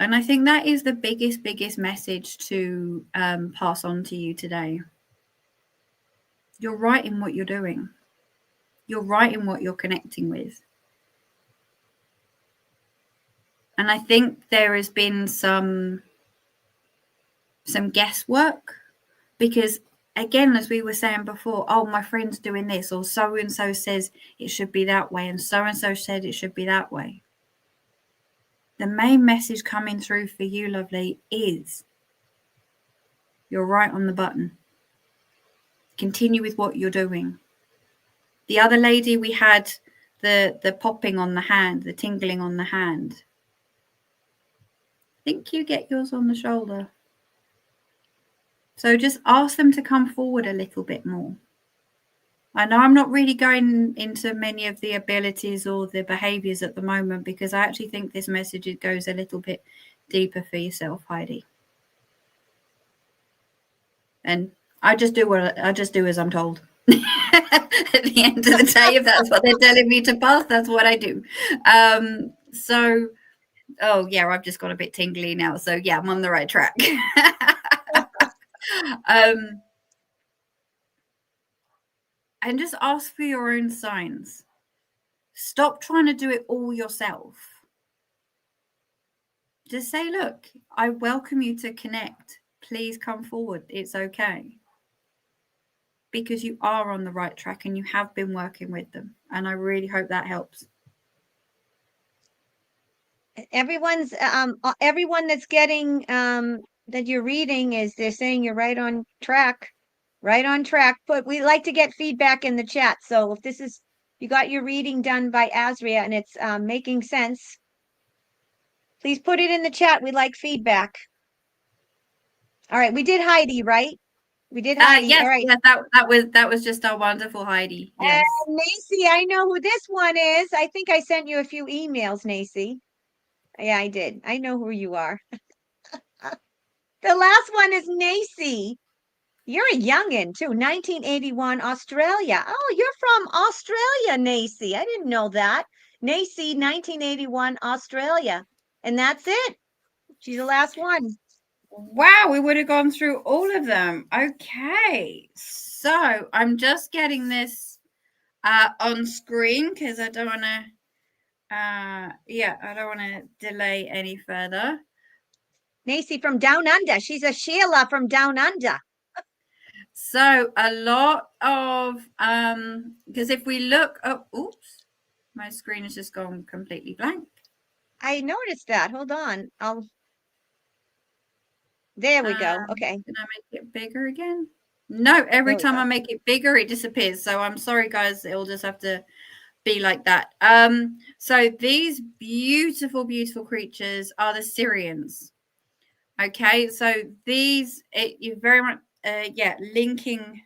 And I think that is the biggest message to pass on to you today. You're right in what you're doing. You're right in what you're connecting with. And I think there has been some guesswork, because, again, as we were saying before, oh, my friend's doing this, or so-and-so says it should be that way, and so-and-so said it should be that way. The main message coming through for you, lovely, is you're right on the button. Continue with what you're doing. The other lady, we had the popping on the hand, the tingling on the hand. I think you get yours on the shoulder. So just ask them to come forward a little bit more. I know I'm not really going into many of the abilities or the behaviors at the moment, because I actually think this message goes a little bit deeper for yourself, Heidi. And I just do as I'm told. At the end of the day, if that's what they're telling me to pass, that's what I do. So, oh yeah, I've just got a bit tingly now. So yeah, I'm on the right track. And just ask for your own signs. Stop trying to do it all yourself. Just say, look, I welcome you to connect. Please come forward. It's okay. Because you are on the right track and you have been working with them. And I really hope that helps. Everyone that's getting that you're reading they're saying you're right on track. Right on track. But we like to get feedback in the chat. So if you got your reading done by ASRIA and it's making sense, please put it in the chat. We like feedback. All right, we did Heidi, right? We did Heidi. Yes, All right. yes, that was just our wonderful Heidi. Yes. Nacy, I know who this one is. I think I sent you a few emails, Nacy. Yeah, I did. I know who you are. The last one is Nacy. You're a youngin' too. 1981, Australia. Oh, you're from Australia, Nacy. I didn't know that. Nacy, 1981, Australia. And that's it. She's the last one. Wow, we would have gone through all of them. Okay, so I'm just getting this on screen because I don't want to. Yeah, I don't want to delay any further. Nacy from Down Under. She's a Sheila from Down Under. So a lot of because if we look up, oops, my screen has just gone completely blank. I noticed that. Hold on. There we go. Okay. Can I make it bigger again? No, every time I make it bigger, it disappears. So I'm sorry, guys. It'll just have to be like that. So these beautiful, beautiful creatures are the Syrians. Okay, so these you very much linking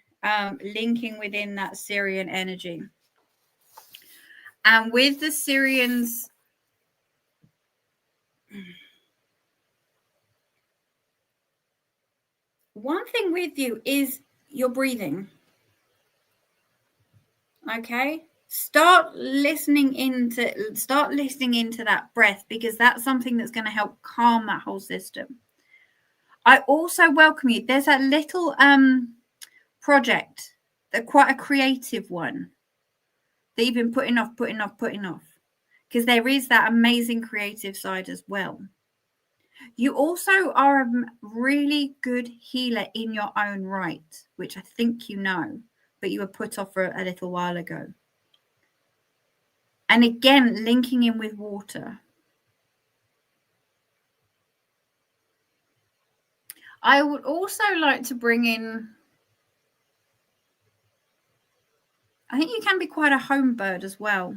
within that Syrian energy. And with the Syrians, one thing with you is your breathing. Okay, start listening into that breath, because that's something that's going to help calm that whole system. I also welcome you. There's a little project, quite a creative one, that you've been putting off, because there is that amazing creative side as well. You also are a really good healer in your own right, which I think you know, but you were put off for a little while ago. And again, linking in with water. I would also like to bring in, I think you can be quite a home bird as well,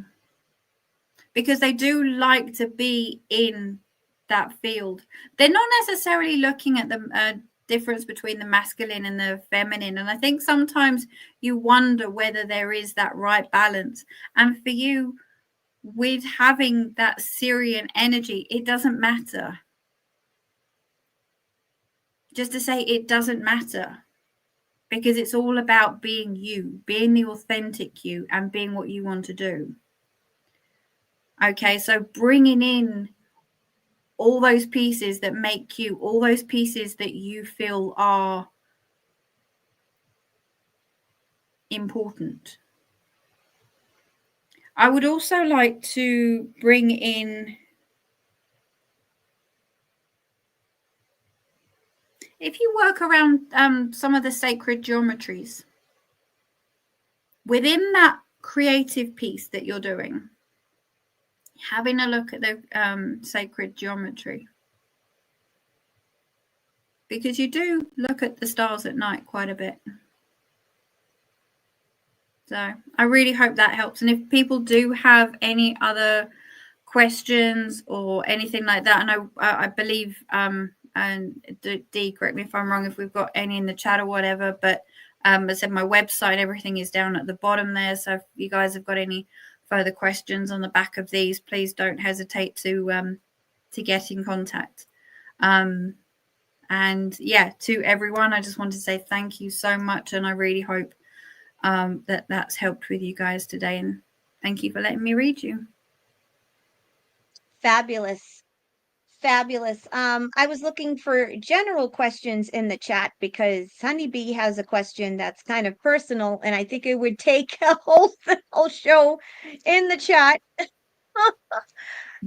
because they do like to be in that field. They're not necessarily looking at the difference between the masculine and the feminine. And I think sometimes you wonder whether there is that right balance. And for you, with having that Syrian energy, it doesn't matter. Just to say it doesn't matter, because it's all about being you, being the authentic you, and being what you want to do. Okay, so bringing in all those pieces that make you, all those pieces that you feel are important. I would also like to bring in, if you work around some of the sacred geometries, within that creative piece that you're doing, having a look at the sacred geometry, because you do look at the stars at night quite a bit. So I really hope that helps. And if people do have any other questions or anything like that, and I believe, and Dee, correct me if I'm wrong, if we've got any in the chat or whatever, but as I said, my website, everything is down at the bottom there. So if you guys have got any further questions on the back of these, please don't hesitate to get in contact. And yeah, to everyone, I just want to say thank you so much, and I really hope that's helped with you guys today, and thank you for letting me read you. Fabulous. I was looking for general questions in the chat, because Honeybee has a question that's kind of personal, and I think it would take a whole show in the chat.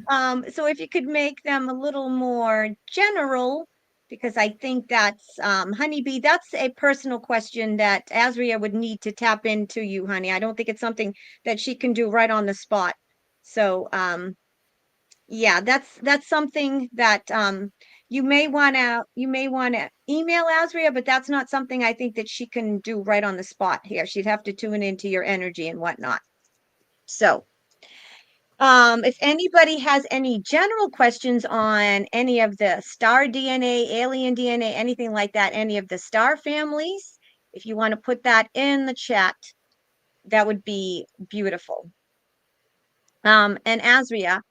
So if you could make them a little more general, because I think that's Honeybee, that's a personal question that ASRIA would need to tap into you, honey. I don't think it's something that she can do right on the spot. So yeah, that's something that you may want to email ASRIA, but that's not something I think that she can do right on the spot here. She'd have to tune into your energy and whatnot. So if anybody has any general questions on any of the star DNA, alien DNA, anything like that, any of the star families, If you want to put that in the chat, that would be beautiful. And Azria,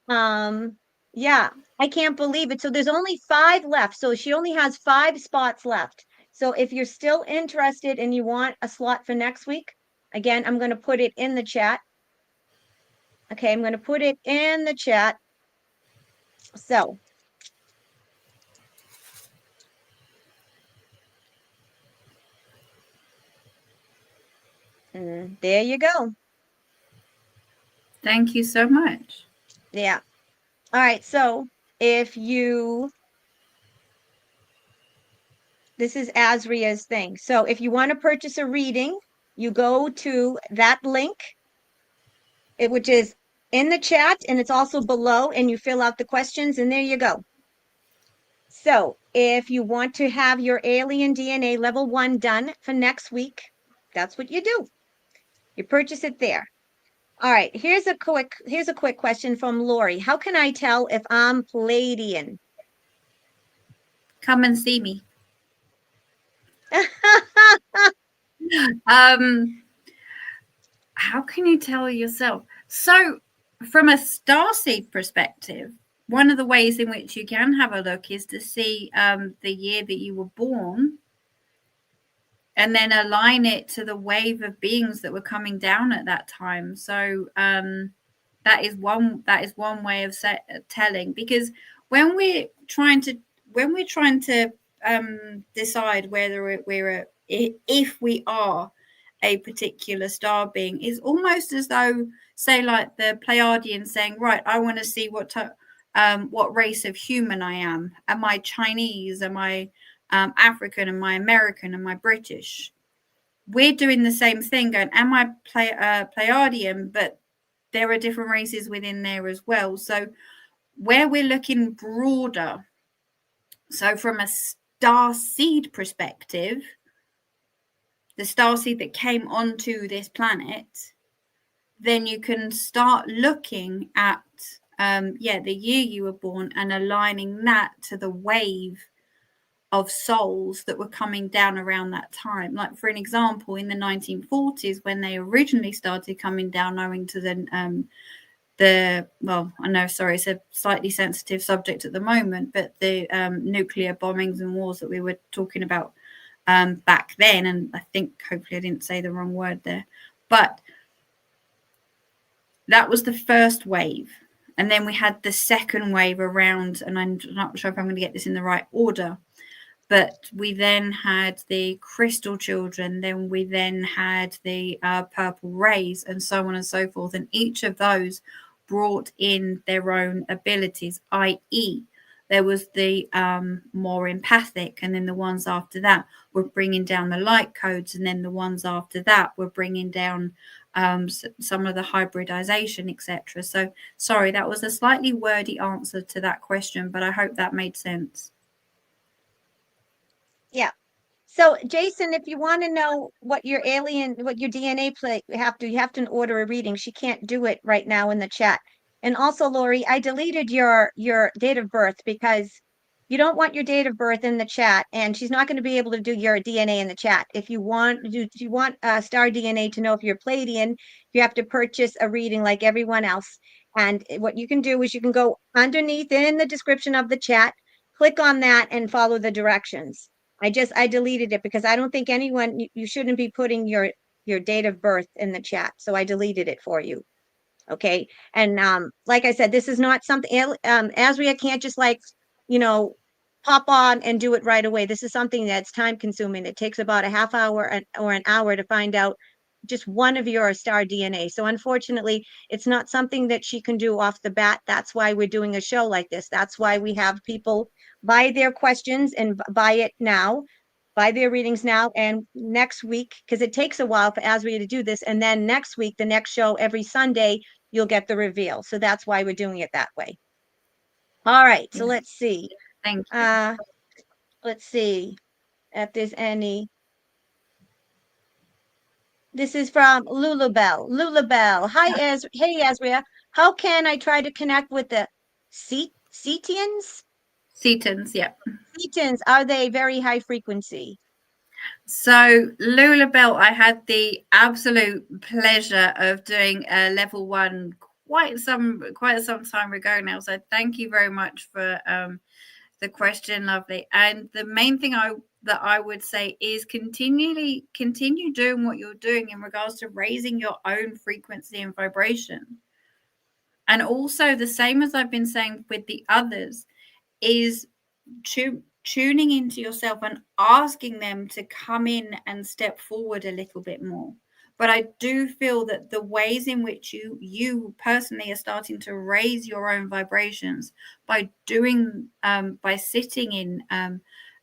yeah, I can't believe it. So there's only 5 left. So she only has 5 spots left. So if you're still interested and you want a slot for next week, again, I'm going to put it in the chat. Okay, I'm going to put it in the chat. So there you go. Thank you so much. Yeah. All right. So if you, this is Azria's thing. So if you want to purchase a reading, you go to that link, which is in the chat, and it's also below, and you fill out the questions, and there you go. So if you want to have your alien DNA level 1 done for next week, that's what you do. You purchase it there. All right, here's a quick question from Lori. How can I tell if I'm Palladian? Come and see me. How can you tell yourself? So from a starseed perspective, one of the ways in which you can have a look is to see the year that you were born, and then align it to the wave of beings that were coming down at that time. So that is one way of telling, because when we're trying to decide whether if we are a particular star being, it's almost as though, say, like the Playardian saying, right, I want to see what race of human I am. Am I Chinese? Am I African? Am I American? Am I British? We're doing the same thing, going, am I Playardian? But there are different races within there as well. So where we're looking broader, so from a star seed perspective, the star seed that came onto this planet, then you can start looking at the year you were born and aligning that to the wave of souls that were coming down around that time. Like, for an example, in the 1940s, when they originally started coming down, owing to I know, sorry, it's a slightly sensitive subject at the moment, but the nuclear bombings and wars that we were talking about back then, and I think hopefully I didn't say the wrong word there, but that was the first wave. And then we had the second wave around, and I'm not sure if I'm going to get this in the right order, but we then had the crystal children, then we then had the purple rays, and so on and so forth. And each of those brought in their own abilities, i.e., there was the more empathic, and then the ones after that were bringing down the light codes, and then the ones after that were bringing down some of the hybridization, etc. So, sorry, that was a slightly wordy answer to that question, but I hope that made sense. Yeah. So Jason, if you want to know what your DNA play, you have to order a reading. She can't do it right now in the chat. And also, Lori, I deleted your date of birth because you don't want your date of birth in the chat, and she's not going to be able to do your DNA in the chat. If you want star DNA to know if you're Palladian, you have to purchase a reading like everyone else. And what you can do is you can go underneath in the description of the chat, click on that, and follow the directions. I deleted it because I don't think anyone, you shouldn't be putting your date of birth in the chat. So I deleted it for you. Okay. And like I said, this is not something, Azria can't just pop on and do it right away. This is something that's time consuming. It takes about a half hour or an hour to find out just one of your star DNA. So unfortunately, it's not something that she can do off the bat. That's why we're doing a show like this. That's why we have people buy their questions and buy their readings now. And next week, because it takes a while for Azria to do this. And then next week, the next show, every Sunday, you'll get the reveal. So that's why we're doing it that way. All right. So let's see. Thank you. Let's see if there's any. This is from Lulabelle. Hey, Azria. How can I try to connect with the Cetians? Cetans, yeah. Cetans, are they very high frequency? So, Lula Bell, I had the absolute pleasure of doing a level 1 quite some time ago now. So, thank you very much for the question, lovely. And the main thing that I would say is continue doing what you're doing in regards to raising your own frequency and vibration. And also, the same as I've been saying with the others, is tuning into yourself and asking them to come in and step forward a little bit more. But I do feel that the ways in which you personally are starting to raise your own vibrations by doing by sitting in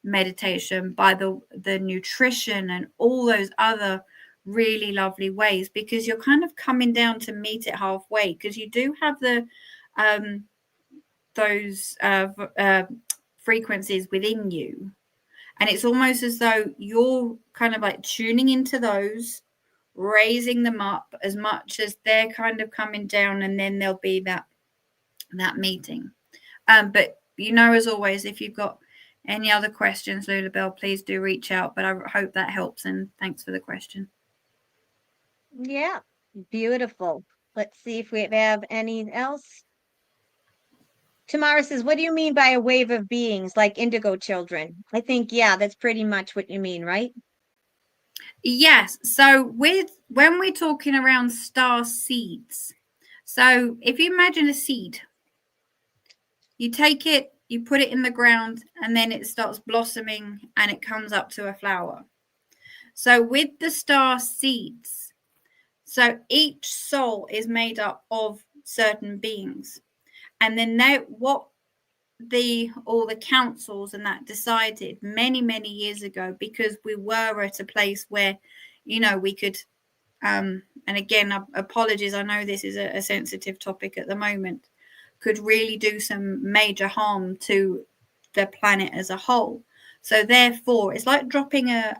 meditation, by the nutrition and all those other really lovely ways, because you're kind of coming down to meet it halfway, because you do have the those frequencies within you, and it's almost as though you're kind of like tuning into those, raising them up as much as they're kind of coming down, and then there'll be that meeting. But as always, if you've got any other questions, Lula Bell, please do reach out. But I hope that helps, and thanks for the question. Yeah, beautiful. Let's see if we have anything else. Tamara says, what do you mean by a wave of beings like indigo children? I think, yeah, that's pretty much what you mean, right? Yes. So when we're talking around star seeds, so if you imagine a seed, you take it, you put it in the ground, and then it starts blossoming and it comes up to a flower. So with the star seeds, so each soul is made up of certain beings. And then all the councils and that decided many years ago, because we were at a place where, we could, and again, apologies, I know this is a sensitive topic at the moment, could really do some major harm to the planet as a whole. So therefore, it's like dropping a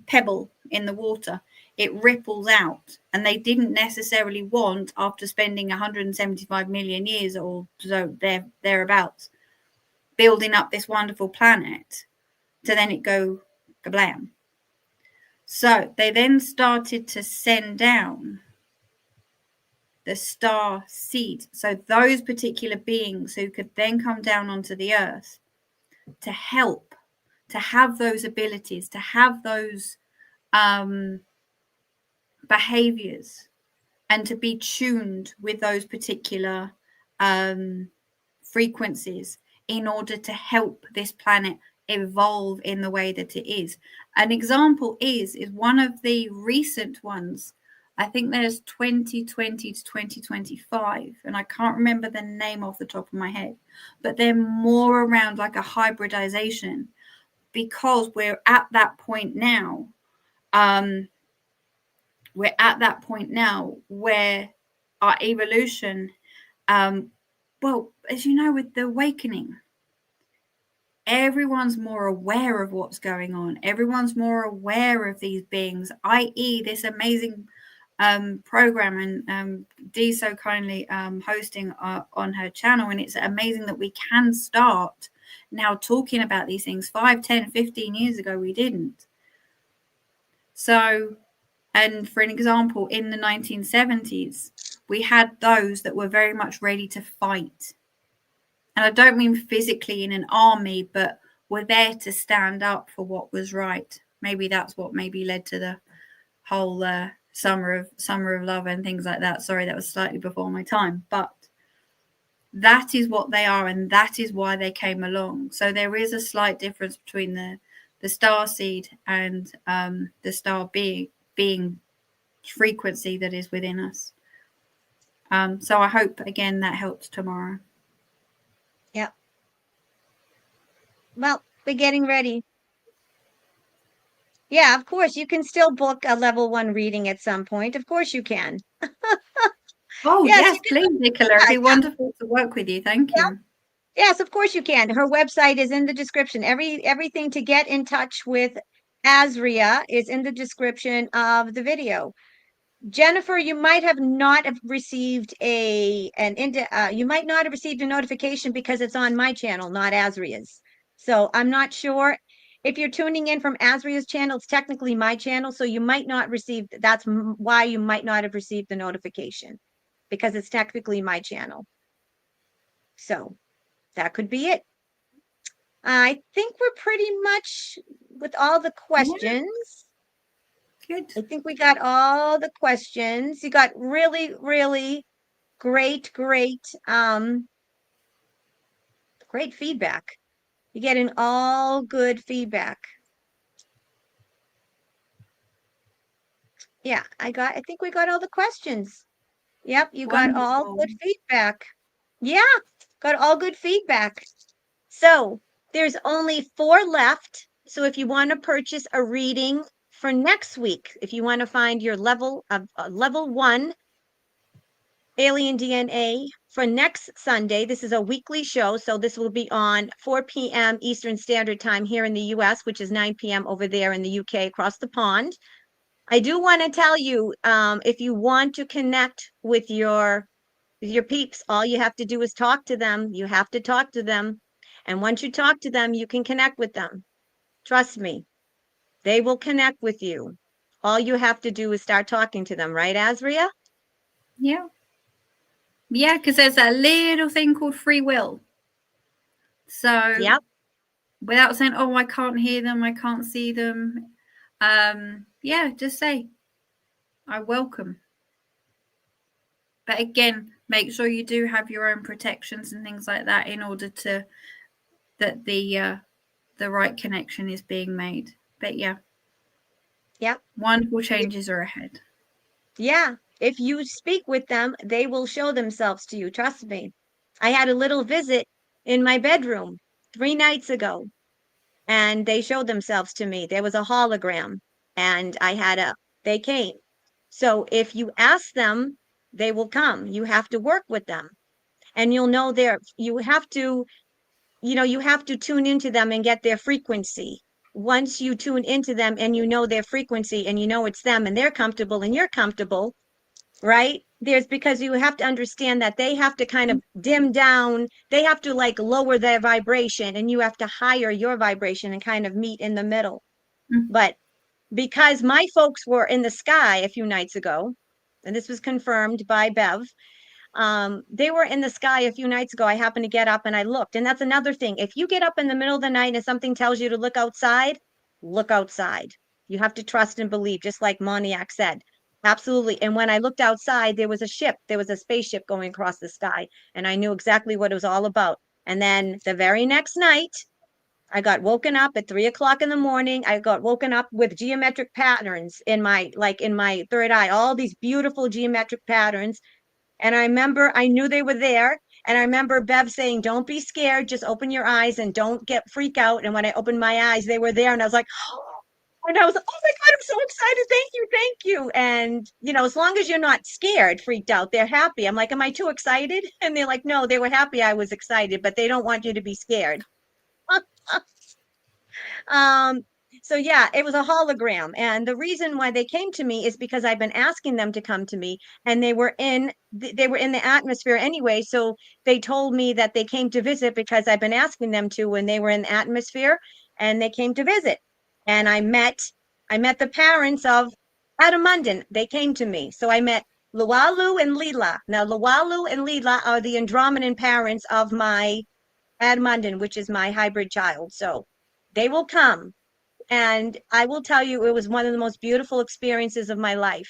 pebble in the water. It ripples out, and they didn't necessarily want, after spending 175 million years or so thereabouts, building up this wonderful planet, to then it go kablam. So they then started to send down the star seed. So those particular beings who could then come down onto the earth to help, to have those abilities, to have those behaviors, and to be tuned with those particular frequencies in order to help this planet evolve in the way that it is. An example is one of the recent ones. I think there's 2020 to 2025, and I can't remember the name off the top of my head, but they're more around like a hybridization, because we're at that point now. We're at that point now where our evolution, well, as you know, with the awakening, everyone's more aware of what's going on. Everyone's more aware of these beings, i.e. this amazing program, and Dee so kindly hosting on her channel. And it's amazing that we can start now talking about these things. 5, 10, 15 years ago, we didn't. So, and for an example, in the 1970s, we had those that were very much ready to fight. And I don't mean physically in an army, but were there to stand up for what was right. Maybe that's what maybe led to the whole summer of love and things like that. Sorry, that was slightly before my time, but that is what they are, and that is why they came along. So there is a slight difference between the star seed and the star being frequency that is within us. So I hope, again, that helps tomorrow. Yeah. Well, we're getting ready. Yeah, of course, you can still book a level 1 reading at some point. Of course you can. Oh, yes, please, Nicola. It'd be wonderful to work with you. Thank you. Yes, of course you can. Her website is in the description. Everything to get in touch with ASRIA is in the description of the video. Jennifer, you might have not have received you might not have received a notification because it's on my channel, not ASRIA'S. So I'm not sure. If you're tuning in from ASRIA'S channel, it's technically my channel, so you might not receive, that's why you might not have received the notification, because it's technically my channel. So that could be it. I think we're pretty much with all the questions. Good. I think we got all the questions. You got really, really great feedback. You're getting all good feedback. Yeah, I think we got all the questions. Yep, you got all good Wonderful. feedback. Yeah, got all good feedback. So there's only 4 left. So if you want to purchase a reading for next week, if you want to find your level of level 1 alien DNA for next Sunday, this is a weekly show. So this will be on 4 p.m. Eastern Standard Time here in the US, which is 9 p.m. over there in the UK across the pond. I do want to tell you, if you want to connect with your peeps, all you have to do is talk to them. You have to talk to them. And once you talk to them, you can connect with them. Trust me, they will connect with you. All you have to do is start talking to them, right, Azria? Yeah. Yeah, because there's a little thing called free will. So Yep. without saying, oh, I can't hear them, I can't see them. Yeah, just say, I welcome. But again, make sure you do have your own protections and things like that in order to that the right connection is being made. But yeah. Yep. Wonderful changes are ahead. Yeah. If you speak with them, they will show themselves to you. Trust me. I had a little visit in my bedroom 3 nights ago, and they showed themselves to me. There was a hologram, and they came. So if you ask them, they will come. You have to work with them, and you'll know you have to tune into them and get their frequency. Once you tune into them and you know their frequency and you know it's them and they're comfortable and you're comfortable, right? Because you have to understand that they have to kind of dim down, they have to like lower their vibration, and you have to higher your vibration and kind of meet in the middle. But because my folks were in the sky a few nights ago, and this was confirmed by Bev, they were in the sky a few nights ago. I happened to get up and I looked. And that's another thing. If you get up in the middle of the night and something tells you to look outside, look outside. You have to trust and believe, just like Moniac said. Absolutely. And when I looked outside, there was a spaceship going across the sky, and I knew exactly what it was all about. And then the very next night, I got woken up at 3 o'clock in the morning. I got woken up with geometric patterns in my third eye, all these beautiful geometric patterns. And I knew they were there. And I remember Bev saying, don't be scared, just open your eyes and don't freak out. And when I opened my eyes, they were there. And I was like, and I was like, oh my God, I'm so excited. Thank you. And, as long as you're not scared, freaked out, they're happy. I'm like, am I too excited? And they're like, no, they were happy I was excited, but they don't want you to be scared. So yeah, it was a hologram. And the reason why they came to me is because I've been asking them to come to me, and they were in the atmosphere anyway. So they told me that they came to visit because I've been asking them to when they were in the atmosphere, and they came to visit. And I met the parents of Andromedan. They came to me. So I met Lualu and Leela. Now, Lualu and Leela are the Andromedan parents of my Andromedan, which is my hybrid child. So they will come. And I will tell you, it was one of the most beautiful experiences of my life.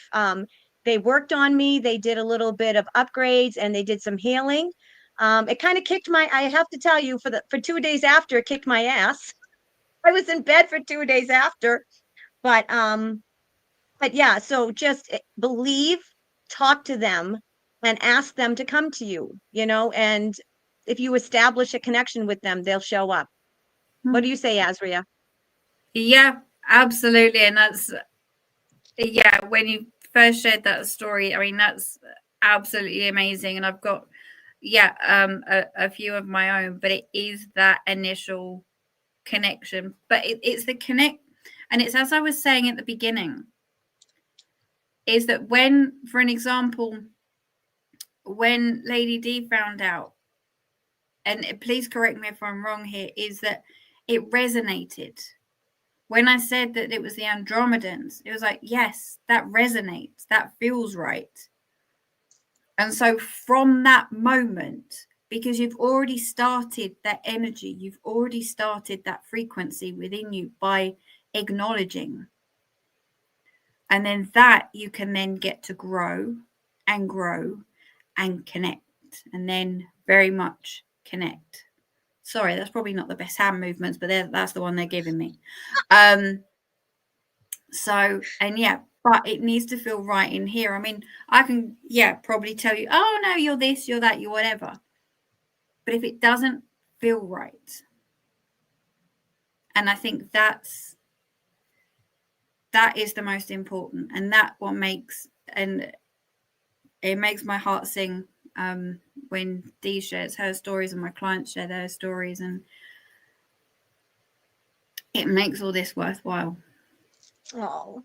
They worked on me. They did a little bit of upgrades, and they did some healing. It kind of I have to tell you, for 2 days after, it kicked my ass. I was in bed for 2 days after, but yeah, so just believe, talk to them, and ask them to come to you, and if you establish a connection with them, they'll show up. What do you say, Azria? Yeah, absolutely. And when you first shared that story, I mean, that's absolutely amazing. And I've got, a few of my own, but it is that initial connection. But it's the connect. And it's, as I was saying at the beginning, is that for an example, when Lady D found out, and please correct me if I'm wrong here, is that it resonated. when I said that it was the Andromedans, it was like, yes, that resonates. That feels right. And so from that moment, because you've already started that energy, you've already started that frequency within you by acknowledging. And then that you can then get to grow and connect, and then very much connect. Sorry, that's probably not the best hand movements, but that's the one they're giving me. So, and yeah, but it needs to feel right in here. I mean, I can, probably tell you, oh no, you're this, you're that, you're whatever. But if it doesn't feel right, and I think that is the most important, and that what makes, and it makes my heart sing when Dee shares her stories and my clients share their stories, and it makes all this worthwhile. Oh,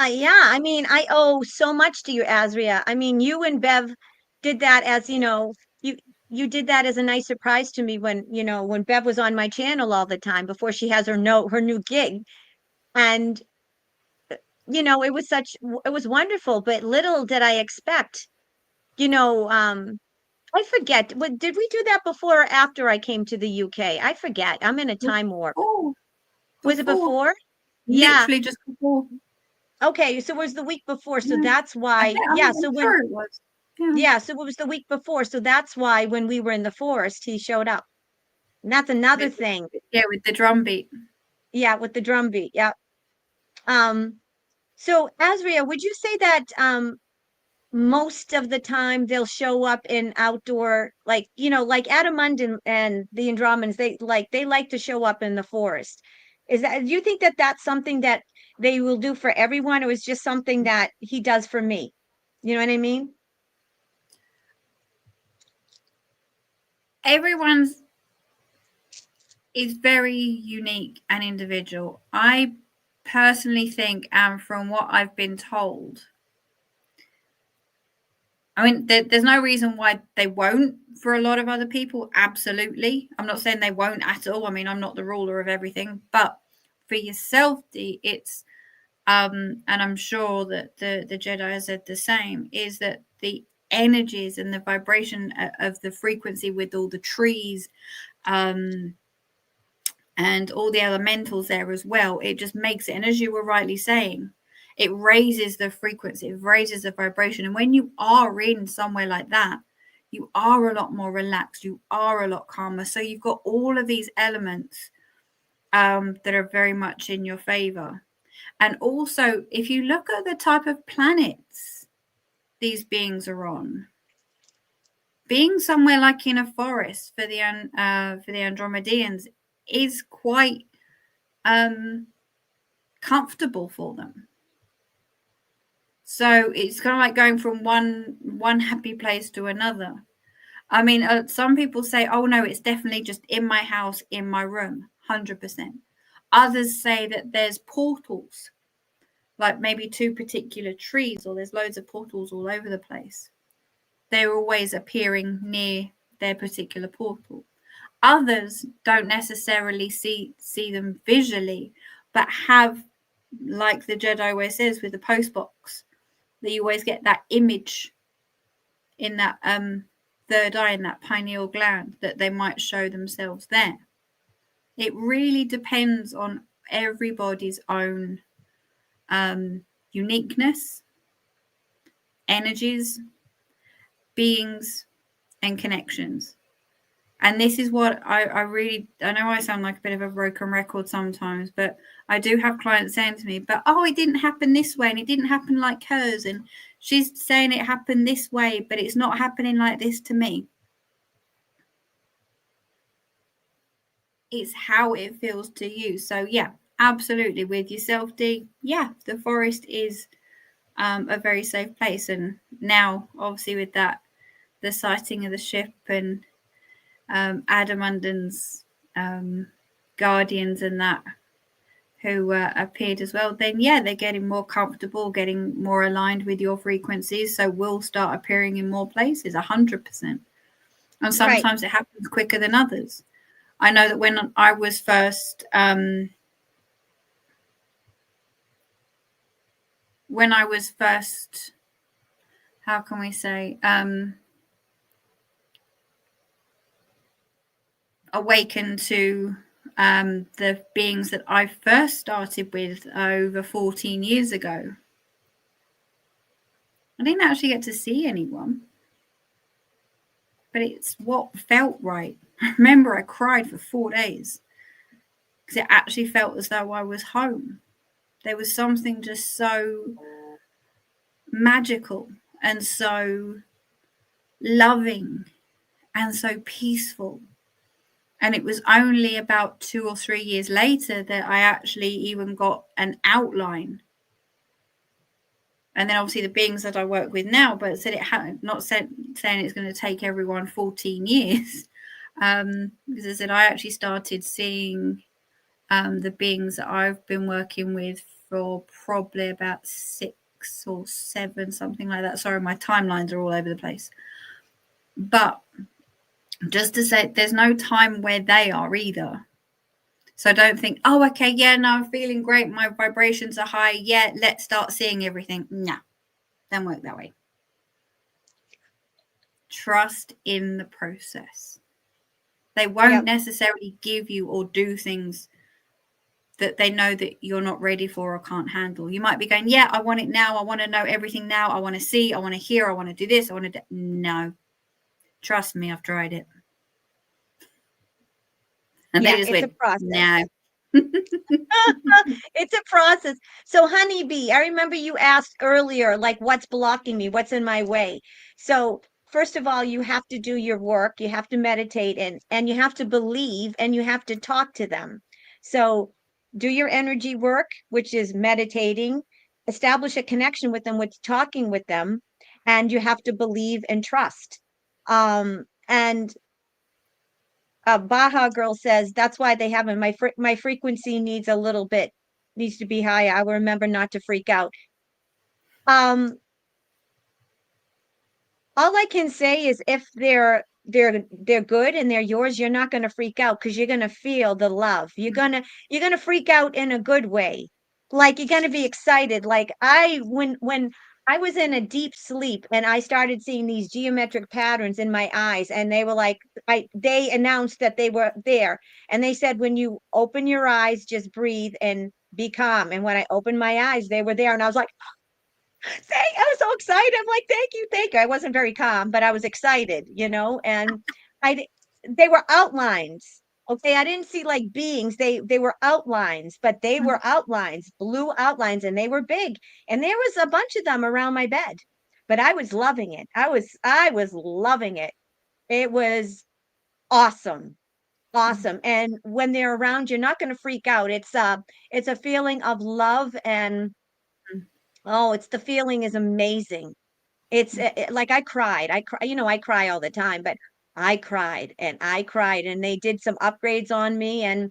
yeah. I mean, I owe so much to you, Azria. I mean, you and Bev did that as, you did that as a nice surprise to me when, when Bev was on my channel all the time before she has her new gig. And, it was wonderful, but little did I expect, I forget. Did we do that before or after I came to the UK? I forget. I'm in a time warp. Was it before? Yeah. Literally just before. Okay, so it was the week before. So that's I'm why, so when, sure it was. so it was the week before. So that's why when we were in the forest, he showed up. And that's another thing. Yeah, with the drum beat. Yeah, with the drum beat. Yeah. So Azria, would you say that most of the time they'll show up in outdoor, like, like Adamund and the Andromedans, they like to show up in the forest. Do you think that that's something that they will do for everyone, or is just something that he does for me? You know what I mean? Everyone's is very unique and individual. I personally think, and from what I've been told, I mean, there's no reason why they won't for a lot of other people. Absolutely. I'm not saying they won't at all. I mean, I'm not the ruler of everything, but for yourself, it's, and I'm sure that the Jedi has said the same, is that the energies and the vibration of the frequency with all the trees, and all the elementals there as well, it just makes it, and as you were rightly saying, it raises the frequency, it raises the vibration. And when you are in somewhere like that, you are a lot more relaxed, you are a lot calmer. So you've got all of these elements that are very much in your favor. And also, if you look at the type of planets these beings are on, being somewhere like in a forest for the Andromedians is quite comfortable for them. So it's kind of like going from one happy place to another. I mean, some people say, oh no, it's definitely just in my house, in my room, 100%. Others say that there's portals, like maybe two particular trees, or there's loads of portals all over the place. They're always appearing near their particular portal. Others don't necessarily see them visually, but have, like the Jedi always says with the post box, that you always get that image in that third eye, in that pineal gland, that they might show themselves there. It really depends on everybody's own uniqueness, energies, beings, and connections. And this is what I know I sound like a bit of a broken record sometimes, but I do have clients saying to me, but it didn't happen this way, and it didn't happen like hers, and she's saying it happened this way, but it's not happening like this to me. It's how it feels to you. So yeah, absolutely, with yourself, Dee, the forest is a very safe place. And now obviously with that, the sighting of the ship and Adamundan's guardians and that, who appeared as well, then they're getting more comfortable, getting more aligned with your frequencies, so we'll start appearing in more places, 100%. And sometimes it happens quicker than others. I know that when I was first when I was first, how can we say, awakened to the beings that I first started with over 14 years ago. I didn't actually get to see anyone, but it's what felt right. I remember I cried for 4 days because it actually felt as though I was home. There was something just so magical and so loving and so peaceful. And it was only about 2 or 3 years later that I actually even got an outline. And then obviously the beings that I work with now, but said it hadn't, not saying it's going to take everyone 14 years. Because I said I actually started seeing the beings that I've been working with for probably about 6 or 7, something like that. Sorry, my timelines are all over the place. But just to say, there's no time where they are either. So don't think, oh, okay, yeah, no, I'm feeling great. My vibrations are high. Yeah, let's start seeing everything. No, don't work that way. Trust in the process. They won't necessarily give you or do things that they know that you're not ready for or can't handle. You might be going, yeah, I want it now. I want to know everything now. I want to see. I want to hear. I want to do this. I want to do. No. Trust me, I've tried it. And they just it's went, a process. no. It's a process. So honeybee, I remember you asked earlier, like, what's blocking me? What's in my way? So first of all, you have to do your work. You have to meditate and you have to believe and you have to talk to them. So do your energy work, which is meditating, establish a connection with them, with talking with them, and you have to believe and trust. And Baja Girl says that's why they haven't. My frequency needs to be high. I will remember not to freak out. All I can say is if they're good and they're yours, you're not going to freak out because you're going to feel the love. You're going to freak out in a good way. Like you're going to be excited. Like when I was in a deep sleep and I started seeing these geometric patterns in my eyes and they were like, they announced that they were there. And they said, when you open your eyes, just breathe and be calm. And when I opened my eyes, they were there. And I was like, I was so excited. I'm like, thank you. I wasn't very calm, but I was excited, and they were outlines. Okay. I didn't see like beings. They were outlines, but they were outlines, blue outlines, and they were big. And there was a bunch of them around my bed, but I was loving it. I was loving it. It was awesome. Awesome. And when they're around, you're not going to freak out. It's a feeling of love and it's the feeling is amazing. It's like I cried. I cry, I cry all the time, but I cried and they did some upgrades on me and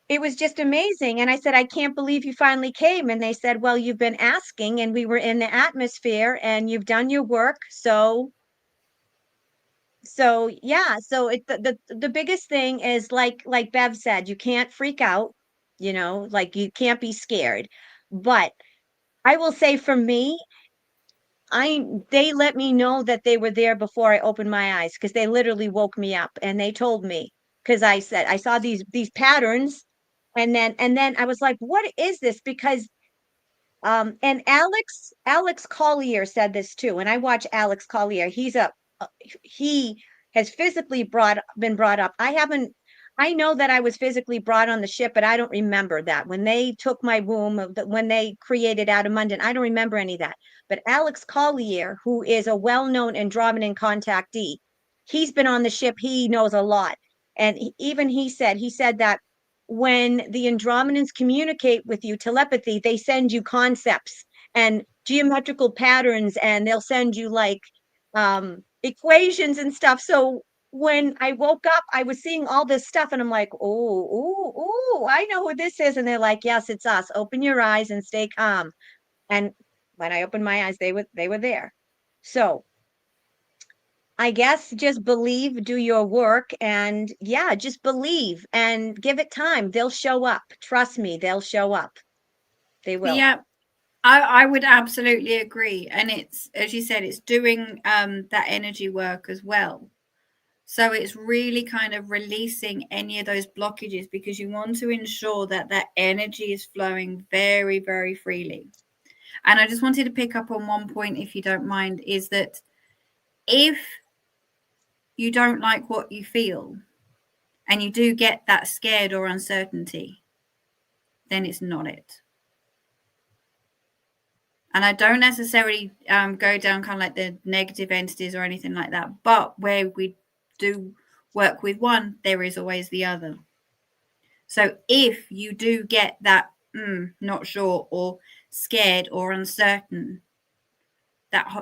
it was just amazing. And I said, I can't believe you finally came. And they said, well, you've been asking and we were in the atmosphere and you've done your work. So yeah, so the biggest thing is like Bev said, you can't freak out, like you can't be scared. But I will say for me, they let me know that they were there before I opened my eyes because they literally woke me up and they told me because I said I saw these patterns and then I was like, what is this? Because and Alex Collier said this too. And I watch Alex Collier. He has physically been brought up. I know that I was physically brought on the ship, but I don't remember that. When they took my womb, when they created Andromedan, I don't remember any of that. But Alex Collier, who is a well-known Andromedan contactee, he's been on the ship. He knows a lot. And he said that when the Andromedans communicate with you telepathy, they send you concepts and geometrical patterns, and they'll send you like equations and stuff. So when I woke up, I was seeing all this stuff and I'm like, oh, I know who this is. And they're like, yes, it's us. Open your eyes and stay calm. And when I opened my eyes, they were there. So I guess just believe, do your work, and yeah, just believe and give it time. They'll show up. Trust me, they'll show up. They will. Yeah. I would absolutely agree. And it's, as you said, it's doing that energy work as well. So it's really kind of releasing any of those blockages, because you want to ensure that that energy is flowing very, very freely. And I just wanted to pick up on one point, if you don't mind, is that if you don't like what you feel and you do get that scared or uncertainty, then it's not it. And I don't necessarily go down kind of like the negative entities or anything like that. But where we do work with one, there is always the other. So if you do get that not sure or scared or uncertain,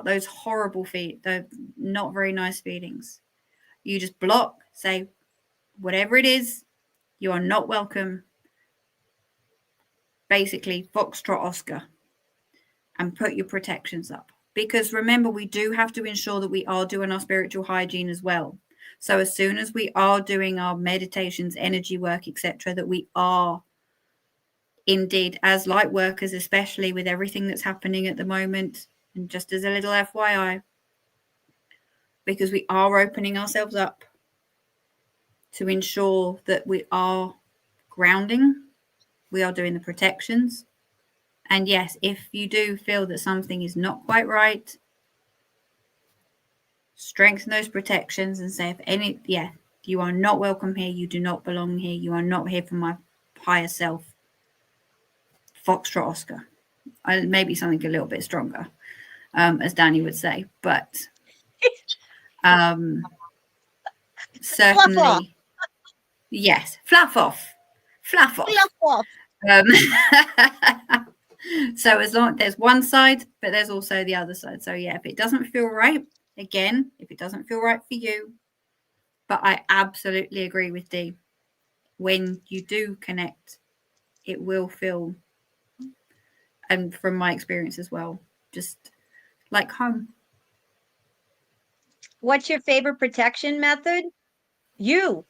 those horrible the not very nice feelings, you just block, say, whatever it is, you are not welcome. Basically, Foxtrot Oscar, and put your protections up. Because remember, we do have to ensure that we are doing our spiritual hygiene as well. So as soon as we are doing our meditations, energy work, etc., that we are indeed, as light workers, especially with everything that's happening at the moment, and just as a little FYI, because we are opening ourselves up to ensure that we are grounding, we are doing the protections. And yes, if you do feel that something is not quite right, strengthen those protections and say, you are not welcome here. You do not belong here. You are not here for my higher self. Foxtrot Oscar. Maybe something a little bit stronger, as Danny would say, but certainly, Fluff off. Yes, fluff off. Fluff off. So as long there's one side, but there's also the other side. So yeah, if it doesn't feel right, again, if it doesn't feel right for you, but I absolutely agree with Dee. When you do connect, it will feel, and from my experience as well, just like home. What's your favorite protection method? You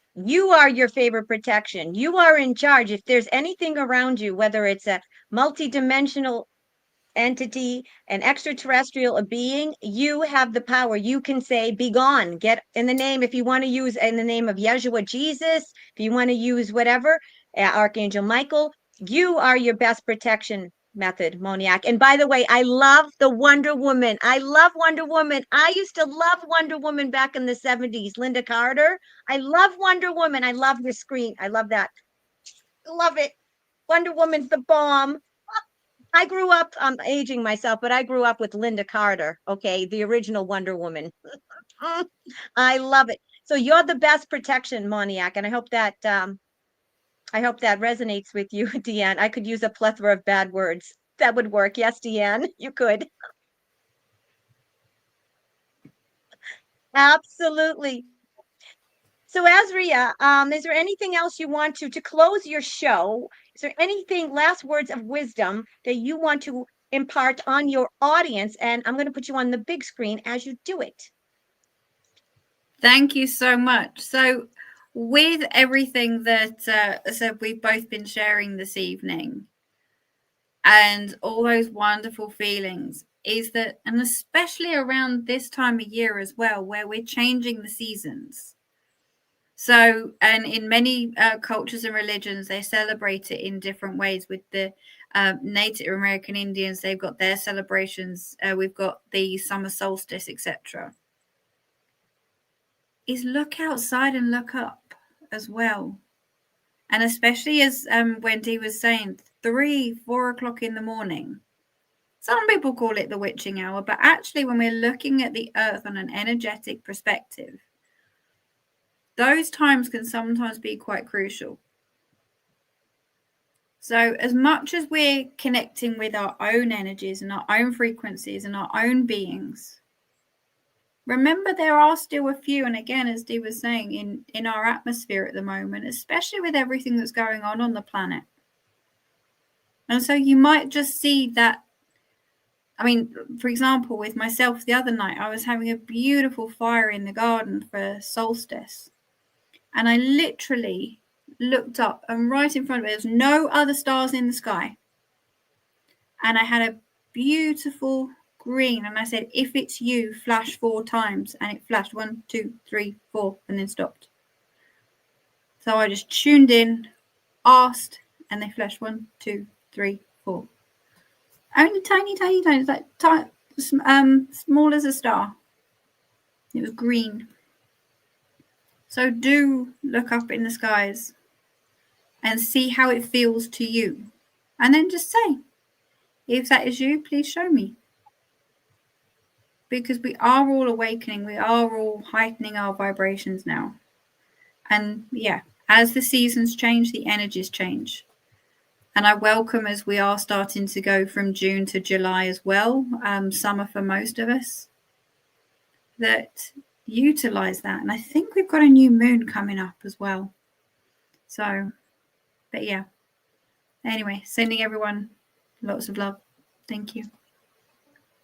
are your favorite protection. You are in charge. If there's anything around you, whether it's a multidimensional entity, an extraterrestrial, a being, you have the power. You can say, be gone, get in the name. If you want to use in the name of Yeshua, Jesus, if you want to use whatever, Archangel Michael, you are your best protection method, Moniac. And by the way, I love the Wonder Woman. I love Wonder Woman. I used to love Wonder Woman back in the 70s. Linda Carter. I love Wonder Woman. I love the screen. I love that. Love it. Wonder Woman's the bomb. I grew up, I'm aging myself, but I grew up with Linda Carter, okay, the original Wonder Woman. I love it. So you're the best protection, Moniac, and I hope that resonates with you, Deanne. I could use a plethora of bad words. That would work. Yes, Deanne, you could. Absolutely. So Azria, is there anything else you want to close your show? Is there anything, last words of wisdom that you want to impart on your audience? And I'm going to put you on the big screen as you do it. Thank you so much. So with everything that so we've both been sharing this evening, and all those wonderful feelings, is that, and especially around this time of year as well, where we're changing the seasons. So, and in many cultures and religions, they celebrate it in different ways. With the Native American Indians, they've got their celebrations. We've got the summer solstice, etc. Is look outside and look up as well. And especially as Wendy was saying, 3-4 o'clock in the morning. Some people call it the witching hour, but actually when we're looking at the earth on an energetic perspective, those times can sometimes be quite crucial. So as much as we're connecting with our own energies and our own frequencies and our own beings, remember there are still a few, and again, as Dee was saying, in our atmosphere at the moment, especially with everything that's going on the planet. And so you might just see that. I mean, for example, with myself the other night, I was having a beautiful fire in the garden for solstice. And I literally looked up, and right in front of me, there's no other stars in the sky. And I had a beautiful green. And I said, if it's you, flash 4 times. And it flashed 1, 2, 3, 4, and then stopped. So I just tuned in, asked, and they flashed 1, 2, 3, 4. Only tiny, tiny, tiny, like small as a star. It was green. So do look up in the skies and see how it feels to you. And then just say, if that is you, please show me. Because we are all awakening. We are all heightening our vibrations now. And yeah, as the seasons change, the energies change. And I welcome, as we are starting to go from June to July as well, summer for most of us, that utilize that. And I think we've got a new moon coming up as well. So, but yeah. Anyway, sending everyone lots of love. Thank you.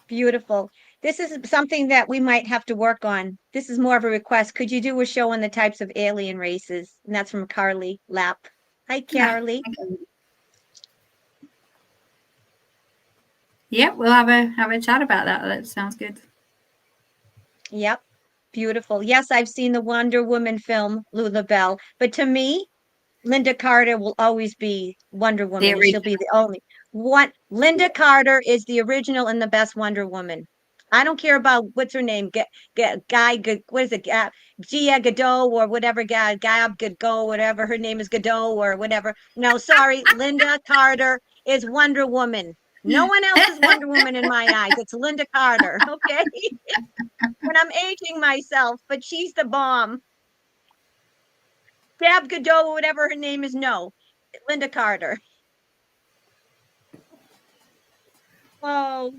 Beautiful. This is something that we might have to work on. This is more of a request. Could you do a show on the types of alien races? And that's from Carly Lapp. Hi, Carly. Yeah, we'll have a chat about that. That sounds good. Yep. Beautiful. Yes, I've seen the Wonder Woman film, Lula Bell. But to me, Linda Carter will always be Wonder Woman, and she'll be the only one. Linda Carter is the original and the best Wonder Woman. I don't care about what's her name, Guy, what is it, Gia Gadot or whatever, Gab Gadot, whatever her name is, Gadot or whatever. No, sorry, Linda Carter is Wonder Woman. No one else is Wonder Woman in my eyes. It's Linda Carter, okay? When I'm aging myself, but she's the bomb. Gab Gadot, or whatever her name is, no. Linda Carter. Oh,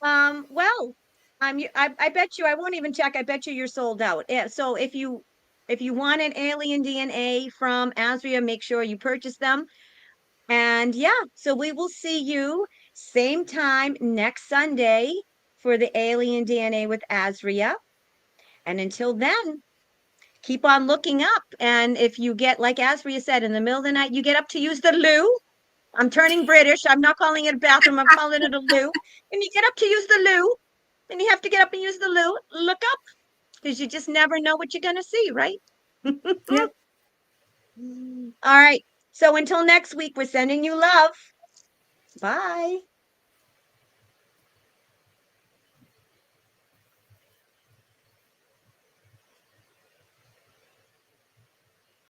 well, I bet you, I won't even check. I bet you you're sold out. Yeah, so if you want an alien DNA from ASRIA, make sure you purchase them. And yeah, so we will see you same time next Sunday for the alien DNA with ASRIA. And until then, keep on looking up. And if you get, like Asria said, in the middle of the night, you get up to use the loo. I'm turning British. I'm not calling it a bathroom. I'm calling it a loo. And you get up to use the loo, and you have to get up and use the loo. Look up, because you just never know what you're going to see, right? Yep. All right. So until next week, we're sending you love. Bye.